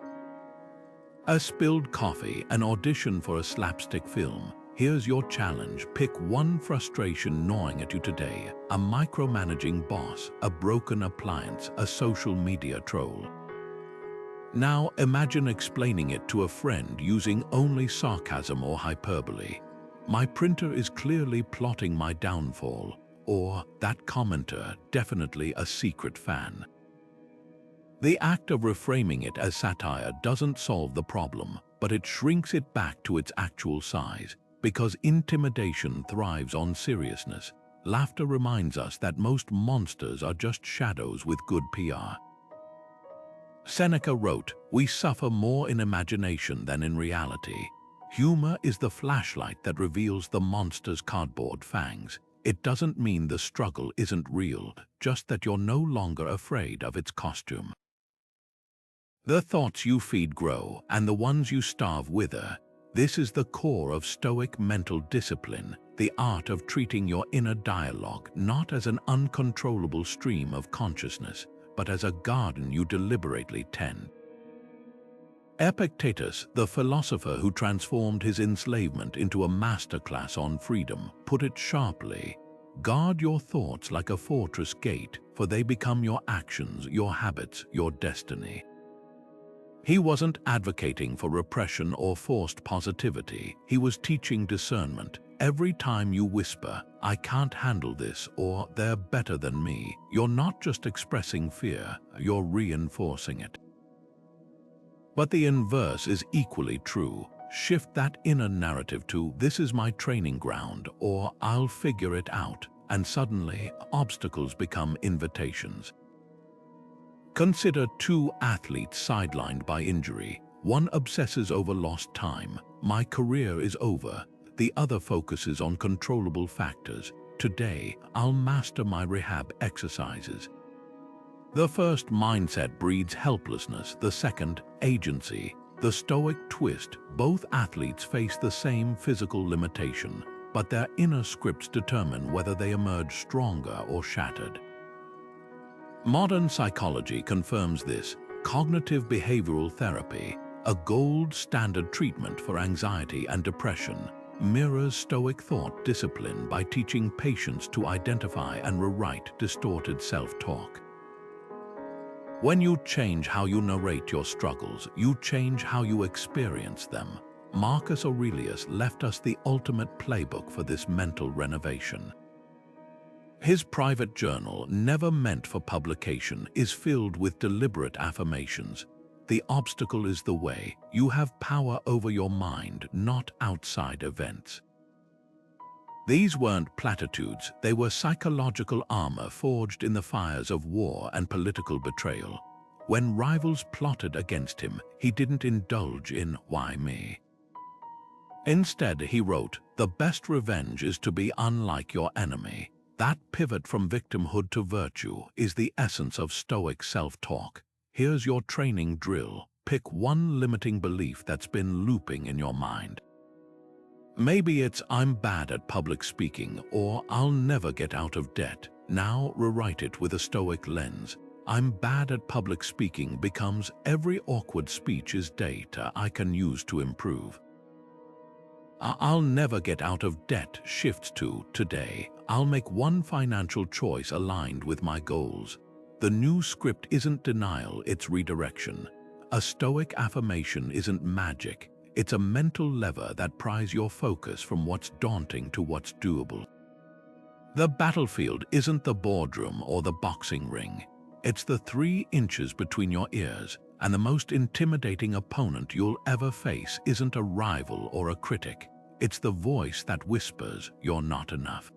A spilled coffee, an audition for a slapstick film. Here's your challenge. Pick one frustration gnawing at you today. A micromanaging boss, a broken appliance, a social media troll. Now imagine explaining it to a friend using only sarcasm or hyperbole. "My printer is clearly plotting my downfall," or "That commenter, definitely a secret fan." The act of reframing it as satire doesn't solve the problem, but it shrinks it back to its actual size. Because intimidation thrives on seriousness, laughter reminds us that most monsters are just shadows with good PR. Seneca wrote, "We suffer more in imagination than in reality." Humor is the flashlight that reveals the monster's cardboard fangs. It doesn't mean the struggle isn't real, just that you're no longer afraid of its costume. The thoughts you feed grow, and the ones you starve wither. This is the core of Stoic mental discipline, the art of treating your inner dialogue not as an uncontrollable stream of consciousness, but as a garden you deliberately tend. Epictetus, the philosopher who transformed his enslavement into a masterclass on freedom, put it sharply: "Guard your thoughts like a fortress gate, for they become your actions, your habits, your destiny." He wasn't advocating for repression or forced positivity. He was teaching discernment. Every time you whisper, "I can't handle this," or "They're better than me," you're not just expressing fear, you're reinforcing it. But the inverse is equally true. Shift that inner narrative to "This is my training ground," or "I'll figure it out," and suddenly obstacles become invitations. Consider two athletes sidelined by injury. One obsesses over lost time. "My career is over." The other focuses on controllable factors. "Today, I'll master my rehab exercises." The first mindset breeds helplessness, the second, agency. The Stoic twist: both athletes face the same physical limitation, but their inner scripts determine whether they emerge stronger or shattered. Modern psychology confirms this. Cognitive behavioral therapy, a gold standard treatment for anxiety and depression, mirrors Stoic thought discipline by teaching patients to identify and rewrite distorted self-talk. When you change how you narrate your struggles, you change how you experience them. Marcus Aurelius left us the ultimate playbook for this mental renovation. His private journal, never meant for publication, is filled with deliberate affirmations. The obstacle is the way. You have power over your mind, not outside events. These weren't platitudes, they were psychological armor forged in the fires of war and political betrayal. When rivals plotted against him, he didn't indulge in "why me?" Instead, he wrote, "The best revenge is to be unlike your enemy." That pivot from victimhood to virtue is the essence of Stoic self-talk. Here's your training drill. Pick one limiting belief that's been looping in your mind. Maybe it's "I'm bad at public speaking" or "I'll never get out of debt." Now rewrite it with a Stoic lens. "I'm bad at public speaking" becomes "every awkward speech is data I can use to improve." "I'll never get out of debt" shifts to "today, I'll make one financial choice aligned with my goals." The new script isn't denial, it's redirection. A Stoic affirmation isn't magic. It's a mental lever that pries your focus from what's daunting to what's doable. The battlefield isn't the boardroom or the boxing ring. It's the 3 inches between your ears, and the most intimidating opponent you'll ever face isn't a rival or a critic. It's the voice that whispers, "You're not enough."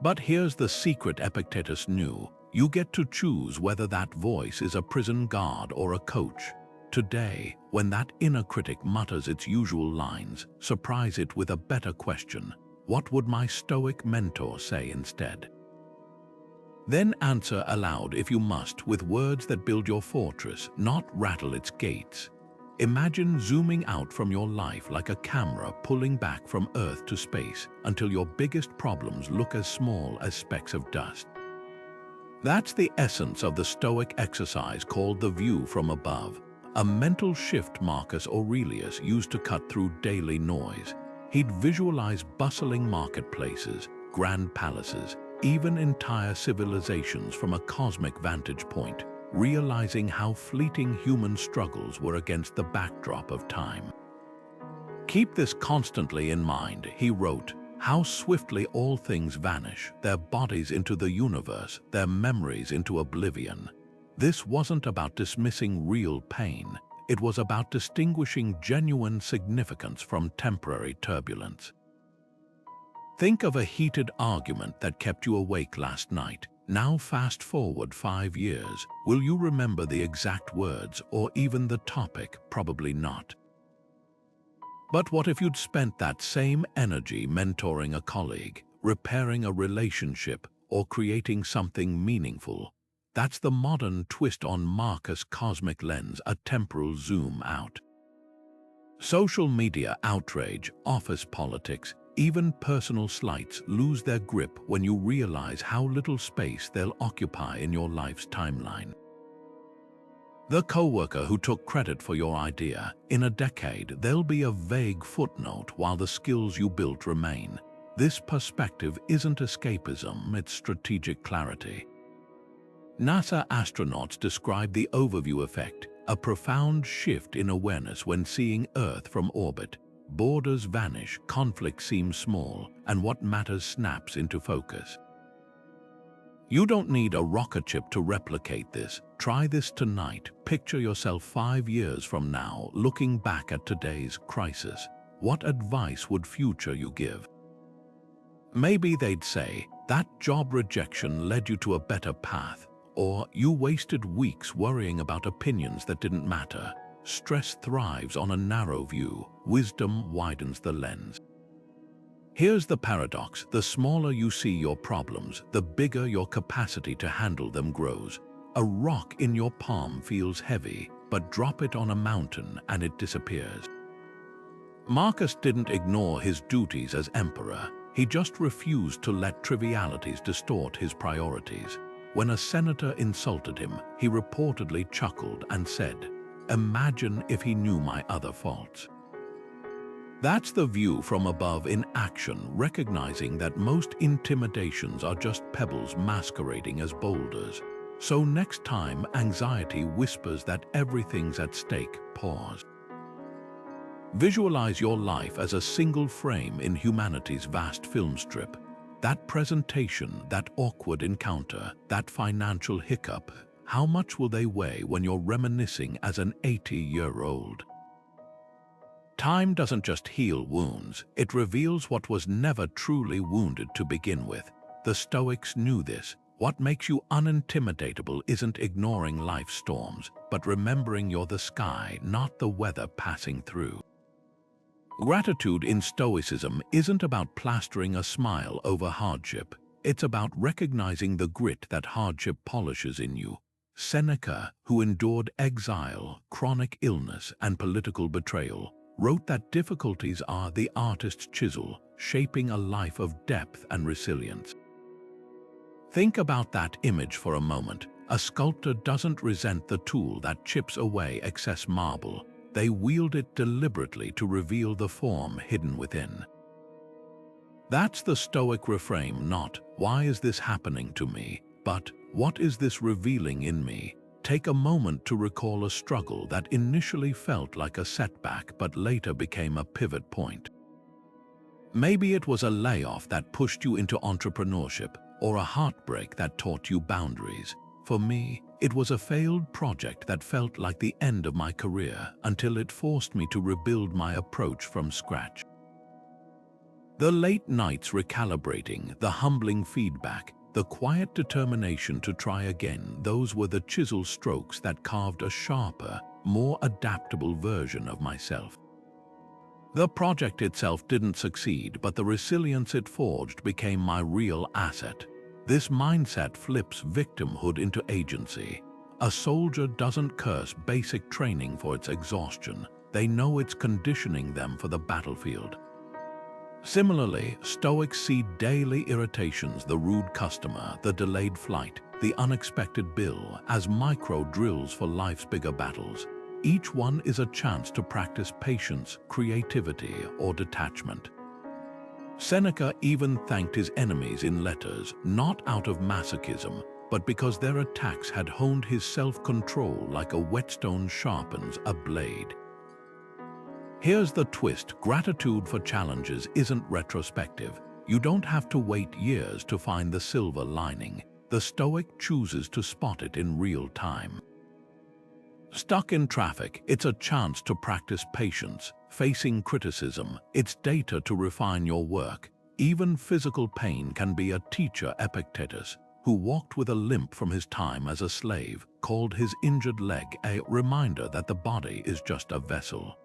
But here's the secret Epictetus knew. You get to choose whether that voice is a prison guard or a coach. Today, when that inner critic mutters its usual lines, surprise it with a better question. What would my Stoic mentor say instead? Then answer aloud if you must, with words that build your fortress, not rattle its gates. Imagine zooming out from your life like a camera pulling back from Earth to space until your biggest problems look as small as specks of dust. That's the essence of the Stoic exercise called the view from above, a mental shift Marcus Aurelius used to cut through daily noise. He'd visualize bustling marketplaces, grand palaces, even entire civilizations from a cosmic vantage point, realizing how fleeting human struggles were against the backdrop of time. "Keep this constantly in mind," he wrote, "how swiftly all things vanish, their bodies into the universe, their memories into oblivion." This wasn't about dismissing real pain. It was about distinguishing genuine significance from temporary turbulence. Think of a heated argument that kept you awake last night. Now fast forward 5 years. Will you remember the exact words or even the topic? Probably not. But what if you'd spent that same energy mentoring a colleague, repairing a relationship, or creating something meaningful? That's the modern twist on Marcus' cosmic lens, a temporal zoom out. Social media outrage, office politics, even personal slights lose their grip when you realize how little space they'll occupy in your life's timeline. The coworker who took credit for your idea, in a decade, they'll be a vague footnote while the skills you built remain. This perspective isn't escapism, it's strategic clarity. NASA astronauts describe the overview effect, a profound shift in awareness when seeing Earth from orbit. Borders vanish, conflict seems small, and what matters snaps into focus. You don't need a rocket ship to replicate this. Try this tonight. Picture yourself 5 years from now, looking back at today's crisis. What advice would future you give? Maybe they'd say, "That job rejection led you to a better path," or "You wasted weeks worrying about opinions that didn't matter." Stress thrives on a narrow view. Wisdom widens the lens. Here's the paradox. The smaller you see your problems, the bigger your capacity to handle them grows. A rock in your palm feels heavy, but drop it on a mountain and it disappears. Marcus didn't ignore his duties as emperor. He just refused to let trivialities distort his priorities. When a senator insulted him, he reportedly chuckled and said, "Imagine if he knew my other faults." That's the view from above in action, recognizing that most intimidations are just pebbles masquerading as boulders. So next time anxiety whispers that everything's at stake, pause. Visualize your life as a single frame in humanity's vast film strip. That presentation, that awkward encounter, that financial hiccup. how much will they weigh when you're reminiscing as an 80-year-old? Time doesn't just heal wounds, it reveals what was never truly wounded to begin with. The Stoics knew this. What makes you unintimidatable isn't ignoring life's storms, but remembering you're the sky, not the weather passing through. Gratitude in Stoicism isn't about plastering a smile over hardship. It's about recognizing the grit that hardship polishes in you. Seneca, who endured exile, chronic illness, and political betrayal, wrote that difficulties are the artist's chisel, shaping a life of depth and resilience. Think about that image for a moment. A sculptor doesn't resent the tool that chips away excess marble. They wield it deliberately to reveal the form hidden within. That's the Stoic refrain, not, "Why is this happening to me?" but, "What is this revealing in me?" Take a moment to recall a struggle that initially felt like a setback but later became a pivot point. Maybe it was a layoff that pushed you into entrepreneurship, or a heartbreak that taught you boundaries. For me, it was a failed project that felt like the end of my career until it forced me to rebuild my approach from scratch. The late nights recalibrating, the humbling feedback, the quiet determination to try again, those were the chisel strokes that carved a sharper, more adaptable version of myself. The project itself didn't succeed, but the resilience it forged became my real asset. This mindset flips victimhood into agency. A soldier doesn't curse basic training for its exhaustion. They know it's conditioning them for the battlefield. Similarly, Stoics see daily irritations, the rude customer, the delayed flight, the unexpected bill, as micro drills for life's bigger battles. Each one is a chance to practice patience, creativity, or detachment. Seneca even thanked his enemies in letters, not out of masochism, but because their attacks had honed his self-control like a whetstone sharpens a blade. Here's the twist: gratitude for challenges isn't retrospective. You don't have to wait years to find the silver lining. The Stoic chooses to spot it in real time. Stuck in traffic, it's a chance to practice patience. Facing criticism, it's data to refine your work. Even physical pain can be a teacher. Epictetus, who walked with a limp from his time as a slave, called his injured leg a reminder that the body is just a vessel.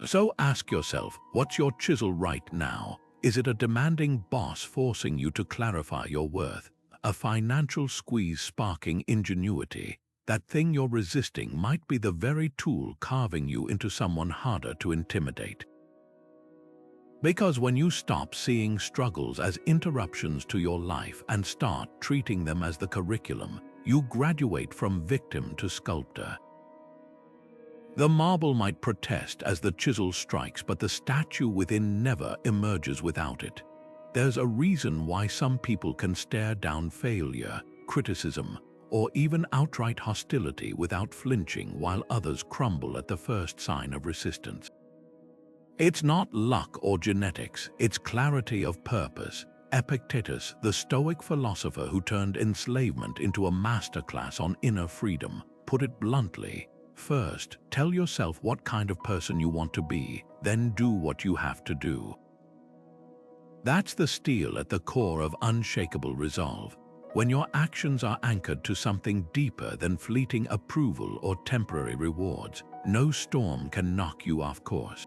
So ask yourself, what's your chisel right now? Is it a demanding boss forcing you to clarify your worth? A financial squeeze sparking ingenuity? That thing you're resisting might be the very tool carving you into someone harder to intimidate. Because when you stop seeing struggles as interruptions to your life and start treating them as the curriculum, you graduate from victim to sculptor. The marble might protest as the chisel strikes, but the statue within never emerges without it. There's a reason why some people can stare down failure, criticism, or even outright hostility without flinching, while others crumble at the first sign of resistance. It's not luck or genetics, it's clarity of purpose. Epictetus, the Stoic philosopher who turned enslavement into a masterclass on inner freedom, put it bluntly: first, tell yourself what kind of person you want to be, then do what you have to do. That's the steel at the core of unshakable resolve. When your actions are anchored to something deeper than fleeting approval or temporary rewards, no storm can knock you off course.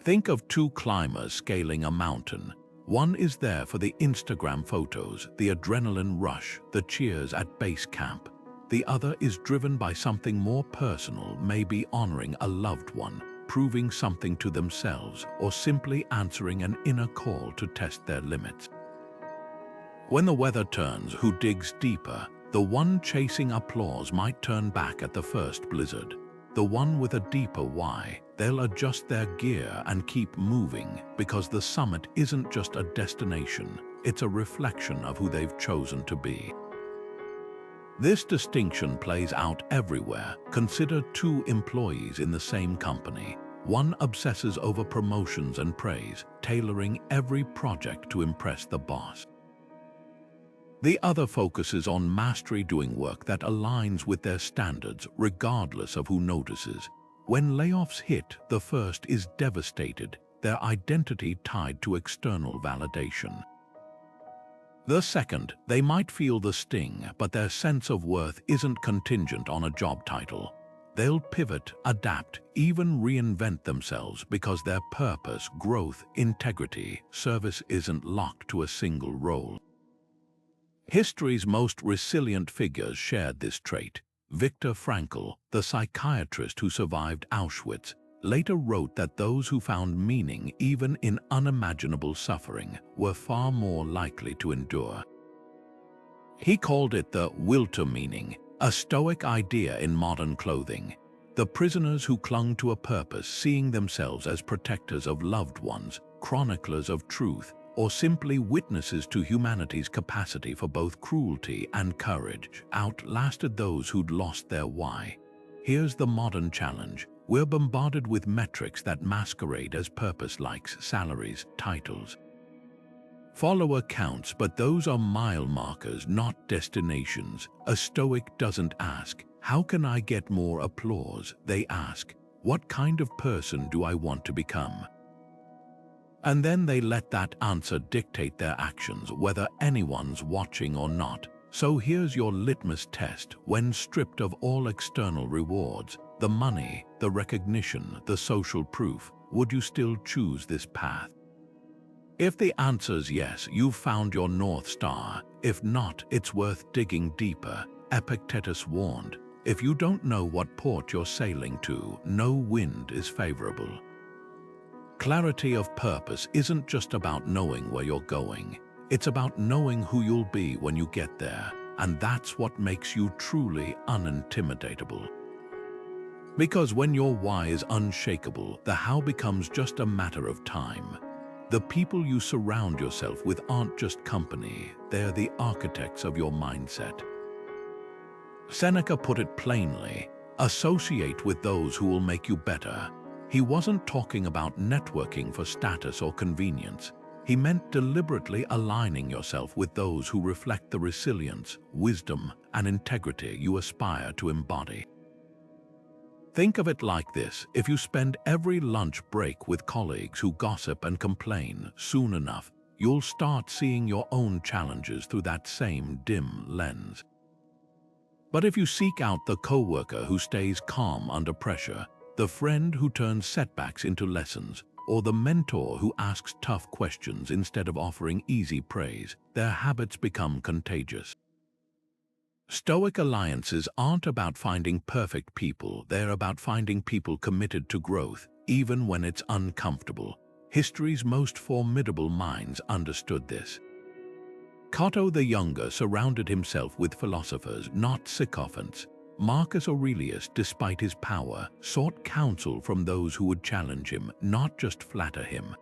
Think of two climbers scaling a mountain. One is there for the Instagram photos, the adrenaline rush, the cheers at base camp. The other is driven by something more personal, maybe honoring a loved one, proving something to themselves, or simply answering an inner call to test their limits. When the weather turns, who digs deeper? The one chasing applause might turn back at the first blizzard. The one with a deeper why, they'll adjust their gear and keep moving, because the summit isn't just a destination, it's a reflection of who they've chosen to be. This distinction plays out everywhere. Consider two employees in the same company. One obsesses over promotions and praise, tailoring every project to impress the boss. The other focuses on mastery, doing work that aligns with their standards regardless of who notices. When layoffs hit, the first is devastated, their identity tied to external validation. The second, they might feel the sting, but their sense of worth isn't contingent on a job title. They'll pivot, adapt, even reinvent themselves because their purpose, growth, integrity, service isn't locked to a single role. History's most resilient figures shared this trait. Viktor Frankl, the psychiatrist who survived Auschwitz, later wrote that those who found meaning even in unimaginable suffering were far more likely to endure. He called it the will to meaning, a Stoic idea in modern clothing. The prisoners who clung to a purpose, seeing themselves as protectors of loved ones, chroniclers of truth, or simply witnesses to humanity's capacity for both cruelty and courage, outlasted those who'd lost their why. Here's the modern challenge. We're bombarded with metrics that masquerade as purpose, likes, salaries, titles. Follower counts, but those are mile markers, not destinations. A Stoic doesn't ask, "How can I get more applause?" They ask, "What kind of person do I want to become?" And then they let that answer dictate their actions, whether anyone's watching or not. So here's your litmus test. When stripped of all external rewards, the money, the recognition, the social proof, would you still choose this path? If the answer's yes, you've found your North Star. If not, it's worth digging deeper. Epictetus warned, if you don't know what port you're sailing to, no wind is favorable. Clarity of purpose isn't just about knowing where you're going. It's about knowing who you'll be when you get there, and that's what makes you truly unintimidatable. Because when your why is unshakable, the how becomes just a matter of time. The people you surround yourself with aren't just company, they're the architects of your mindset. Seneca put it plainly, associate with those who will make you better. He wasn't talking about networking for status or convenience. He meant deliberately aligning yourself with those who reflect the resilience, wisdom, and integrity you aspire to embody. Think of it like this: if you spend every lunch break with colleagues who gossip and complain, soon enough, you'll start seeing your own challenges through that same dim lens. But if you seek out the coworker who stays calm under pressure, the friend who turns setbacks into lessons, or the mentor who asks tough questions instead of offering easy praise, their habits become contagious. Stoic alliances aren't about finding perfect people, they're about finding people committed to growth, even when it's uncomfortable. History's most formidable minds understood this. Cato the Younger surrounded himself with philosophers, not sycophants. Marcus Aurelius, despite his power, sought counsel from those who would challenge him, not just flatter him.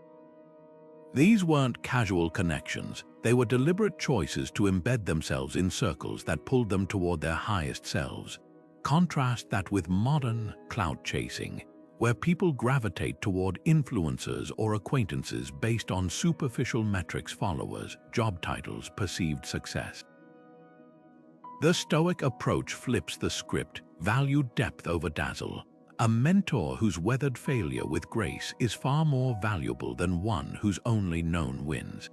These weren't casual connections, they were deliberate choices to embed themselves in circles that pulled them toward their highest selves. Contrast that with modern clout chasing, where people gravitate toward influencers or acquaintances based on superficial metrics: followers, job titles, perceived success. The Stoic approach flips the script, value depth over dazzle. A mentor who's weathered failure with grace is far more valuable than one who's only known wins.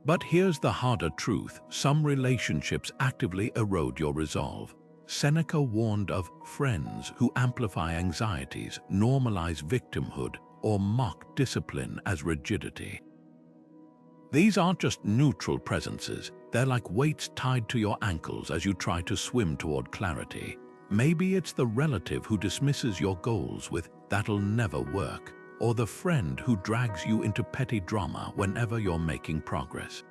But here's the harder truth: some relationships actively erode your resolve. Seneca warned of friends who amplify anxieties, normalize victimhood, or mock discipline as rigidity. These aren't just neutral presences, they're like weights tied to your ankles as you try to swim toward clarity. Maybe it's the relative who dismisses your goals with, "That'll never work," or the friend who drags you into petty drama whenever you're making progress.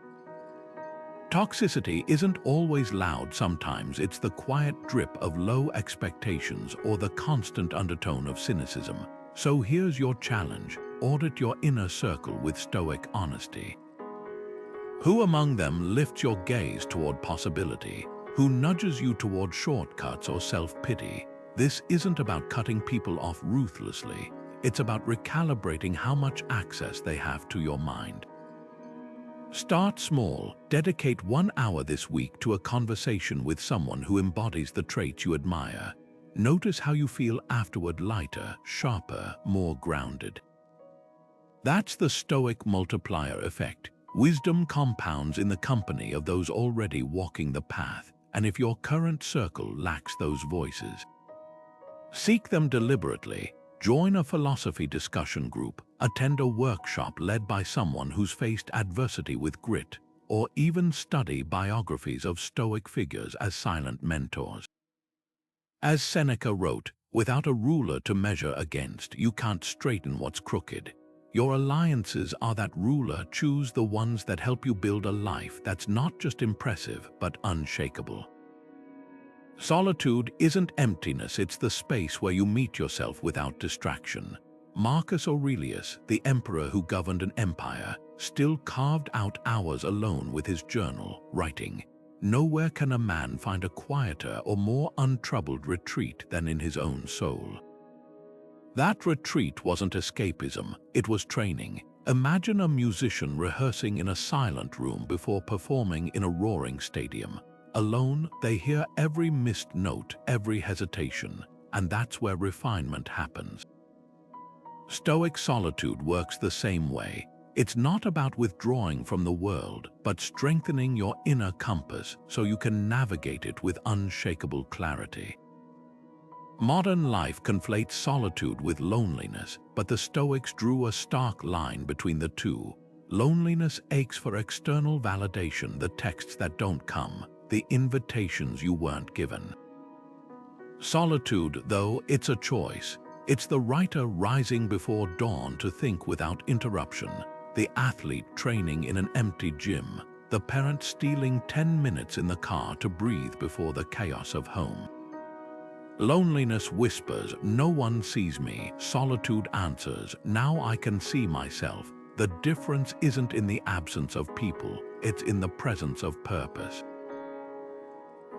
Toxicity isn't always loud. Sometimes it's the quiet drip of low expectations or the constant undertone of cynicism. So here's your challenge: audit your inner circle with Stoic honesty. Who among them lifts your gaze toward possibility? Who nudges you toward shortcuts or self-pity? This isn't about cutting people off ruthlessly. It's about recalibrating how much access they have to your mind. Start small. Dedicate 1 hour this week to a conversation with someone who embodies the traits you admire. Notice how you feel afterward: lighter, sharper, more grounded. That's the Stoic multiplier effect. Wisdom compounds in the company of those already walking the path, and if your current circle lacks those voices, seek them deliberately. Join a philosophy discussion group, attend a workshop led by someone who's faced adversity with grit, or even study biographies of Stoic figures as silent mentors. As Seneca wrote, "Without a ruler to measure against, you can't straighten what's crooked." Your alliances are that ruler. Choose the ones that help you build a life that's not just impressive, but unshakable. Solitude isn't emptiness, it's the space where you meet yourself without distraction. Marcus Aurelius, the emperor who governed an empire, still carved out hours alone with his journal, writing, "Nowhere can a man find a quieter or more untroubled retreat than in his own soul." That retreat wasn't escapism, it was training. Imagine a musician rehearsing in a silent room before performing in a roaring stadium. Alone, they hear every missed note, every hesitation, and that's where refinement happens. Stoic solitude works the same way. It's not about withdrawing from the world, but strengthening your inner compass so you can navigate it with unshakable clarity. Modern life conflates solitude with loneliness, but the Stoics drew a stark line between the two. Loneliness aches for external validation, the texts that don't come, the invitations you weren't given. Solitude, though, it's a choice. It's the writer rising before dawn to think without interruption, the athlete training in an empty gym, the parent stealing 10 minutes in the car to breathe before the chaos of home. Loneliness whispers, "No one sees me." Solitude answers, "Now I can see myself." The difference isn't in the absence of people, it's in the presence of purpose.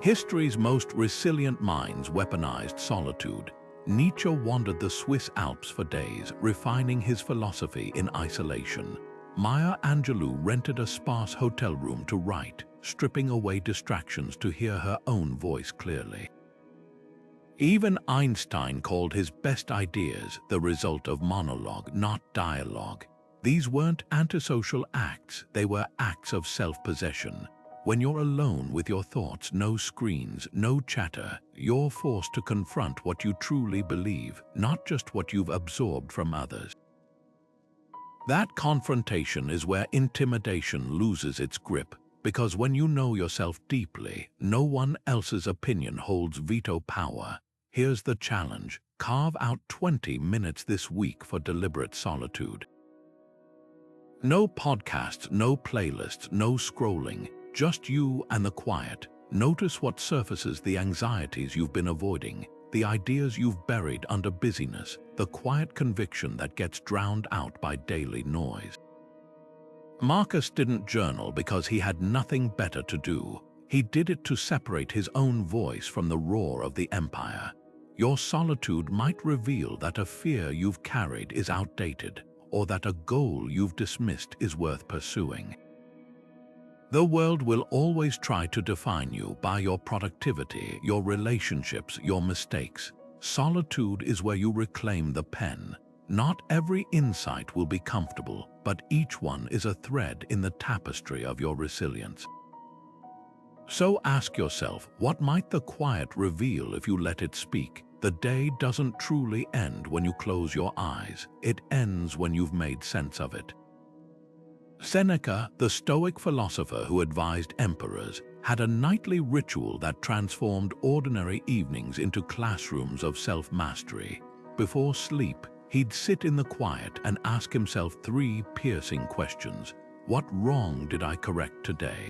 History's most resilient minds weaponized solitude. Nietzsche wandered the Swiss Alps for days, refining his philosophy in isolation. Maya Angelou rented a sparse hotel room to write, stripping away distractions to hear her own voice clearly. Even Einstein called his best ideas the result of monologue, not dialogue. These weren't antisocial acts, they were acts of self-possession. When you're alone with your thoughts, no screens, no chatter, you're forced to confront what you truly believe, not just what you've absorbed from others. That confrontation is where intimidation loses its grip, because when you know yourself deeply, no one else's opinion holds veto power. Here's the challenge: carve out 20 minutes this week for deliberate solitude. No podcasts, no playlists, no scrolling. Just you and the quiet. Notice what surfaces: the anxieties you've been avoiding, the ideas you've buried under busyness, the quiet conviction that gets drowned out by daily noise. Marcus didn't journal because he had nothing better to do. He did it to separate his own voice from the roar of the empire. Your solitude might reveal that a fear you've carried is outdated, or that a goal you've dismissed is worth pursuing. The world will always try to define you by your productivity, your relationships, your mistakes. Solitude is where you reclaim the pen. Not every insight will be comfortable, but each one is a thread in the tapestry of your resilience. So ask yourself, what might the quiet reveal if you let it speak? The day doesn't truly end when you close your eyes. It ends when you've made sense of it. Seneca, the Stoic philosopher who advised emperors, had a nightly ritual that transformed ordinary evenings into classrooms of self-mastery. Before sleep, he'd sit in the quiet and ask himself 3 piercing questions. What wrong did I correct today?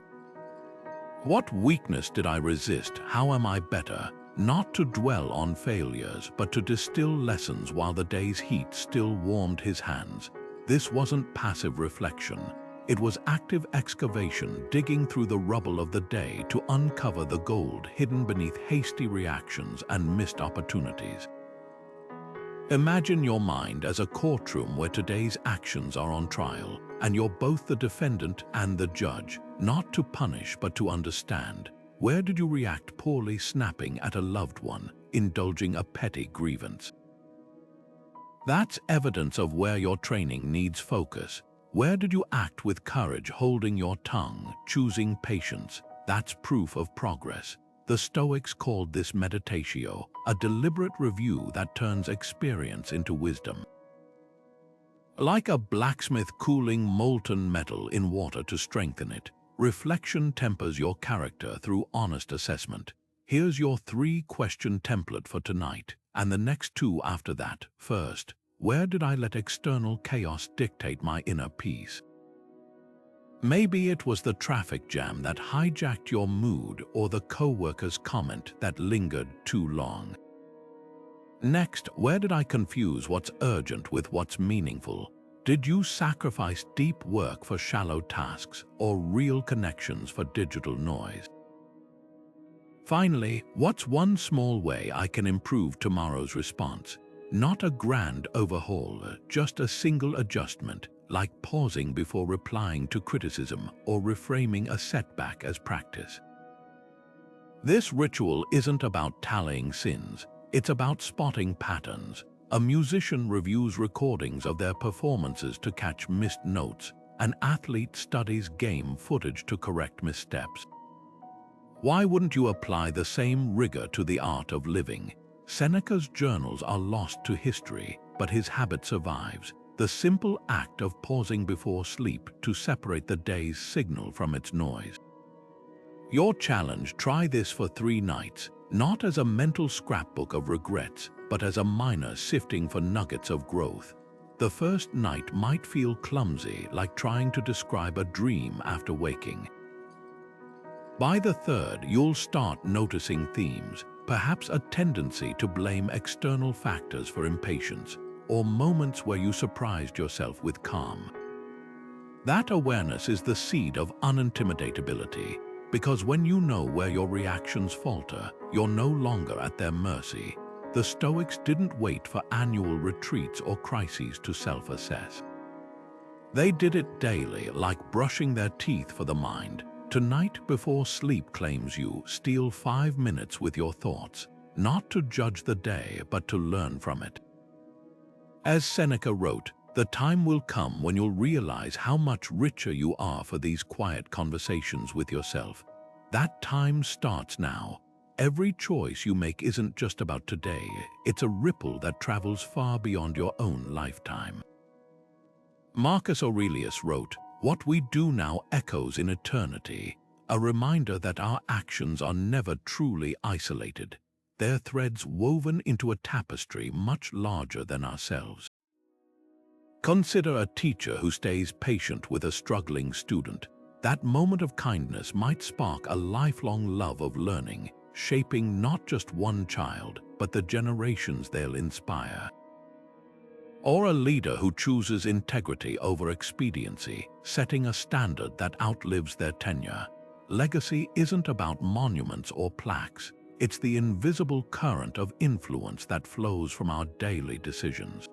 What weakness did I resist? How am I better? Not to dwell on failures, but to distill lessons while the day's heat still warmed his hands. This wasn't passive reflection. It was active excavation, digging through the rubble of the day to uncover the gold hidden beneath hasty reactions and missed opportunities. Imagine your mind as a courtroom where today's actions are on trial, and you're both the defendant and the judge, not to punish but to understand. Where did you react poorly, snapping at a loved one, indulging a petty grievance? That's evidence of where your training needs focus. Where did you act with courage, holding your tongue, choosing patience? That's proof of progress. The Stoics called this meditatio, a deliberate review that turns experience into wisdom. Like a blacksmith cooling molten metal in water to strengthen it, reflection tempers your character through honest assessment. Here's your 3-question template for tonight, and the next 2 after that. First, where did I let external chaos dictate my inner peace? Maybe it was the traffic jam that hijacked your mood, or the co-worker's comment that lingered too long. Next, where did I confuse what's urgent with what's meaningful? Did you sacrifice deep work for shallow tasks, or real connections for digital noise? Finally, what's one small way I can improve tomorrow's response? Not a grand overhaul, just a single adjustment, like pausing before replying to criticism or reframing a setback as practice. This ritual isn't about tallying sins, it's about spotting patterns. A musician reviews recordings of their performances to catch missed notes. An athlete studies game footage to correct missteps. Why wouldn't you apply the same rigor to the art of living? Seneca's journals are lost to history, but his habit survives. The simple act of pausing before sleep to separate the day's signal from its noise. Your challenge: try this for 3 nights, not as a mental scrapbook of regrets, but as a miner sifting for nuggets of growth. The first night might feel clumsy, like trying to describe a dream after waking. By the 3rd, you'll start noticing themes, perhaps a tendency to blame external factors for impatience, or moments where you surprised yourself with calm. That awareness is the seed of unintimidatability, because when you know where your reactions falter, you're no longer at their mercy. The Stoics didn't wait for annual retreats or crises to self-assess. They did it daily, like brushing their teeth for the mind. Tonight, before sleep claims you, steal 5 minutes with your thoughts, not to judge the day, but to learn from it. As Seneca wrote, the time will come when you'll realize how much richer you are for these quiet conversations with yourself. That time starts now. Every choice you make isn't just about today, it's a ripple that travels far beyond your own lifetime. Marcus Aurelius wrote, "What we do now echoes in eternity," a reminder that our actions are never truly isolated. They're threads woven into a tapestry much larger than ourselves. Consider a teacher who stays patient with a struggling student. That moment of kindness might spark a lifelong love of learning, shaping not just one child, but the generations they'll inspire. Or a leader who chooses integrity over expediency, setting a standard that outlives their tenure. Legacy isn't about monuments or plaques. It's the invisible current of influence that flows from our daily decisions.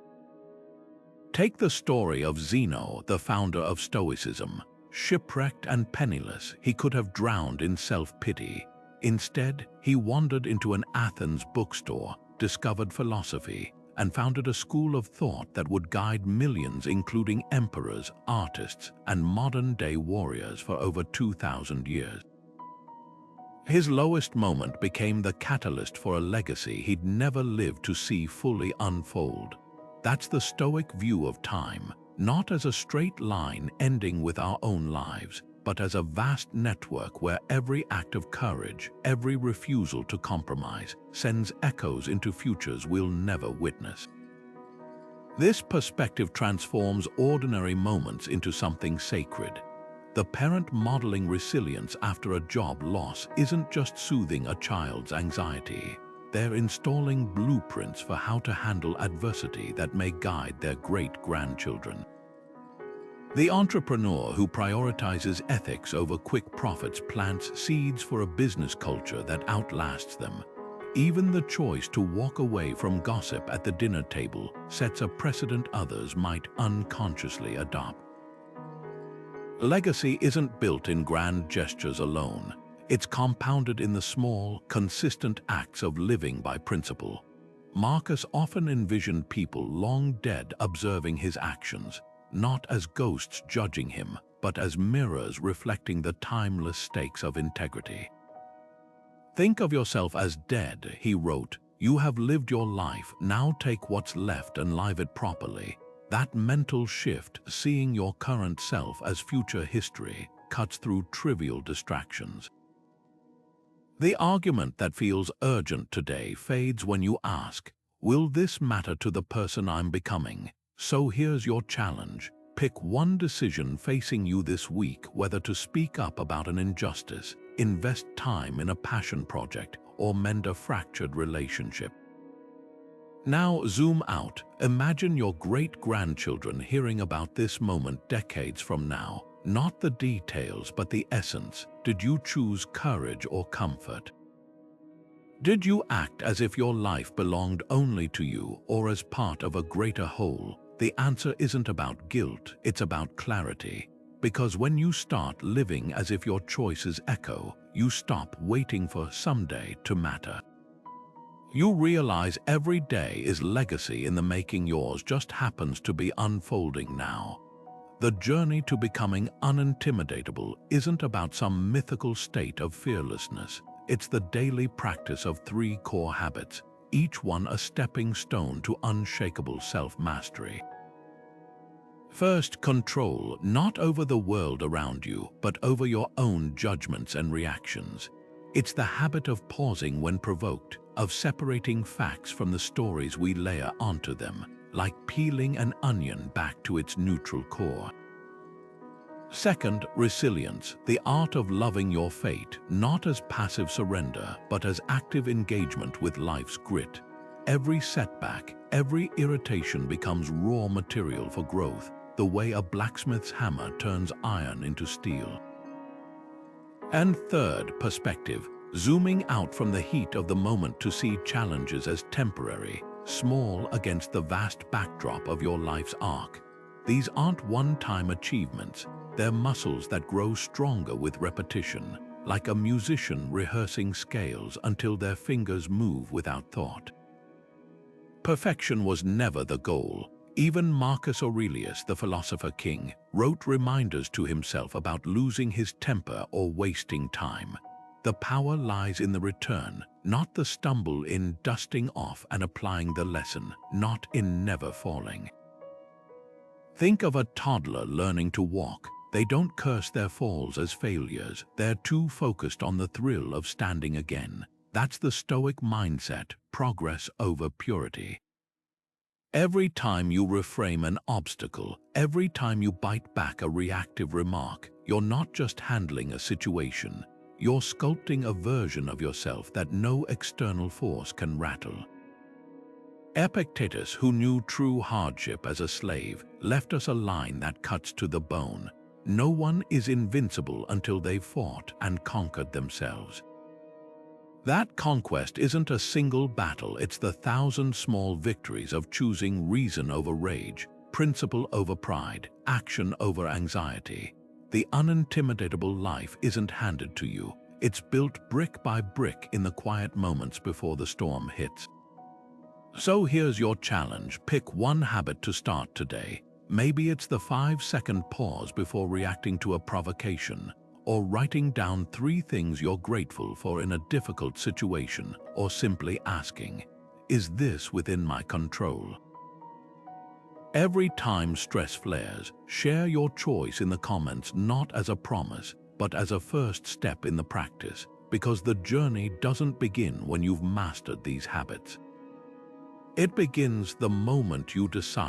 Take the story of Zeno, the founder of Stoicism. Shipwrecked and penniless, he could have drowned in self-pity. Instead, he wandered into an Athens bookstore, discovered philosophy, and founded a school of thought that would guide millions, including emperors, artists, and modern-day warriors for over 2,000 years. His lowest moment became the catalyst for a legacy he'd never lived to see fully unfold. That's the Stoic view of time, not as a straight line ending with our own lives, but as a vast network where every act of courage, every refusal to compromise, sends echoes into futures we'll never witness. This perspective transforms ordinary moments into something sacred. The parent modeling resilience after a job loss isn't just soothing a child's anxiety. They're installing blueprints for how to handle adversity that may guide their great-grandchildren. The entrepreneur who prioritizes ethics over quick profits plants seeds for a business culture that outlasts them. Even the choice to walk away from gossip at the dinner table sets a precedent others might unconsciously adopt. Legacy isn't built in grand gestures alone. It's compounded in the small, consistent acts of living by principle. Marcus often envisioned people long dead observing his actions, not as ghosts judging him, but as mirrors reflecting the timeless stakes of integrity. "Think of yourself as dead," he wrote. "You have lived your life, now take what's left and live it properly." That mental shift, seeing your current self as future history, cuts through trivial distractions. The argument that feels urgent today fades when you ask, "Will this matter to the person I'm becoming?" So here's your challenge. Pick one decision facing you this week, whether to speak up about an injustice, invest time in a passion project, or mend a fractured relationship. Now zoom out. Imagine your great-grandchildren hearing about this moment decades from now. Not the details, but the essence. Did you choose courage or comfort? Did you act as if your life belonged only to you or as part of a greater whole? The answer isn't about guilt, it's about clarity. Because when you start living as if your choices echo, you stop waiting for someday to matter. You realize every day is legacy in the making. Yours just happens to be unfolding now. The journey to becoming unintimidatable isn't about some mythical state of fearlessness. It's the daily practice of 3 core habits, each one a stepping stone to unshakable self-mastery. First, control, not over the world around you, but over your own judgments and reactions. It's the habit of pausing when provoked, of separating facts from the stories we layer onto them, like peeling an onion back to its neutral core. Second, resilience, the art of loving your fate, not as passive surrender, but as active engagement with life's grit. Every setback, every irritation becomes raw material for growth, the way a blacksmith's hammer turns iron into steel. And third, perspective, zooming out from the heat of the moment to see challenges as temporary, small against the vast backdrop of your life's arc. These aren't one-time achievements, they're muscles that grow stronger with repetition, like a musician rehearsing scales until their fingers move without thought. Perfection was never the goal. Even Marcus Aurelius, the philosopher king, wrote reminders to himself about losing his temper or wasting time. The power lies in the return, not the stumble, in dusting off and applying the lesson, not in never falling. Think of a toddler learning to walk. They don't curse their falls as failures. They're too focused on the thrill of standing again. That's the Stoic mindset, progress over purity. Every time you reframe an obstacle, every time you bite back a reactive remark, you're not just handling a situation, you're sculpting a version of yourself that no external force can rattle. Epictetus, who knew true hardship as a slave, left us a line that cuts to the bone. No one is invincible until they've fought and conquered themselves. That conquest isn't a single battle, it's the 1,000 small victories of choosing reason over rage, principle over pride, action over anxiety. The unintimidatable life isn't handed to you, it's built brick by brick in the quiet moments before the storm hits. So here's your challenge. Pick one habit to start today. Maybe it's the 5-second pause before reacting to a provocation, or writing down 3 things you're grateful for in a difficult situation, or simply asking, "Is this within my control?" Every time stress flares, share your choice in the comments, not as a promise, but as a first step in the practice, because the journey doesn't begin when you've mastered these habits. It begins the moment you decide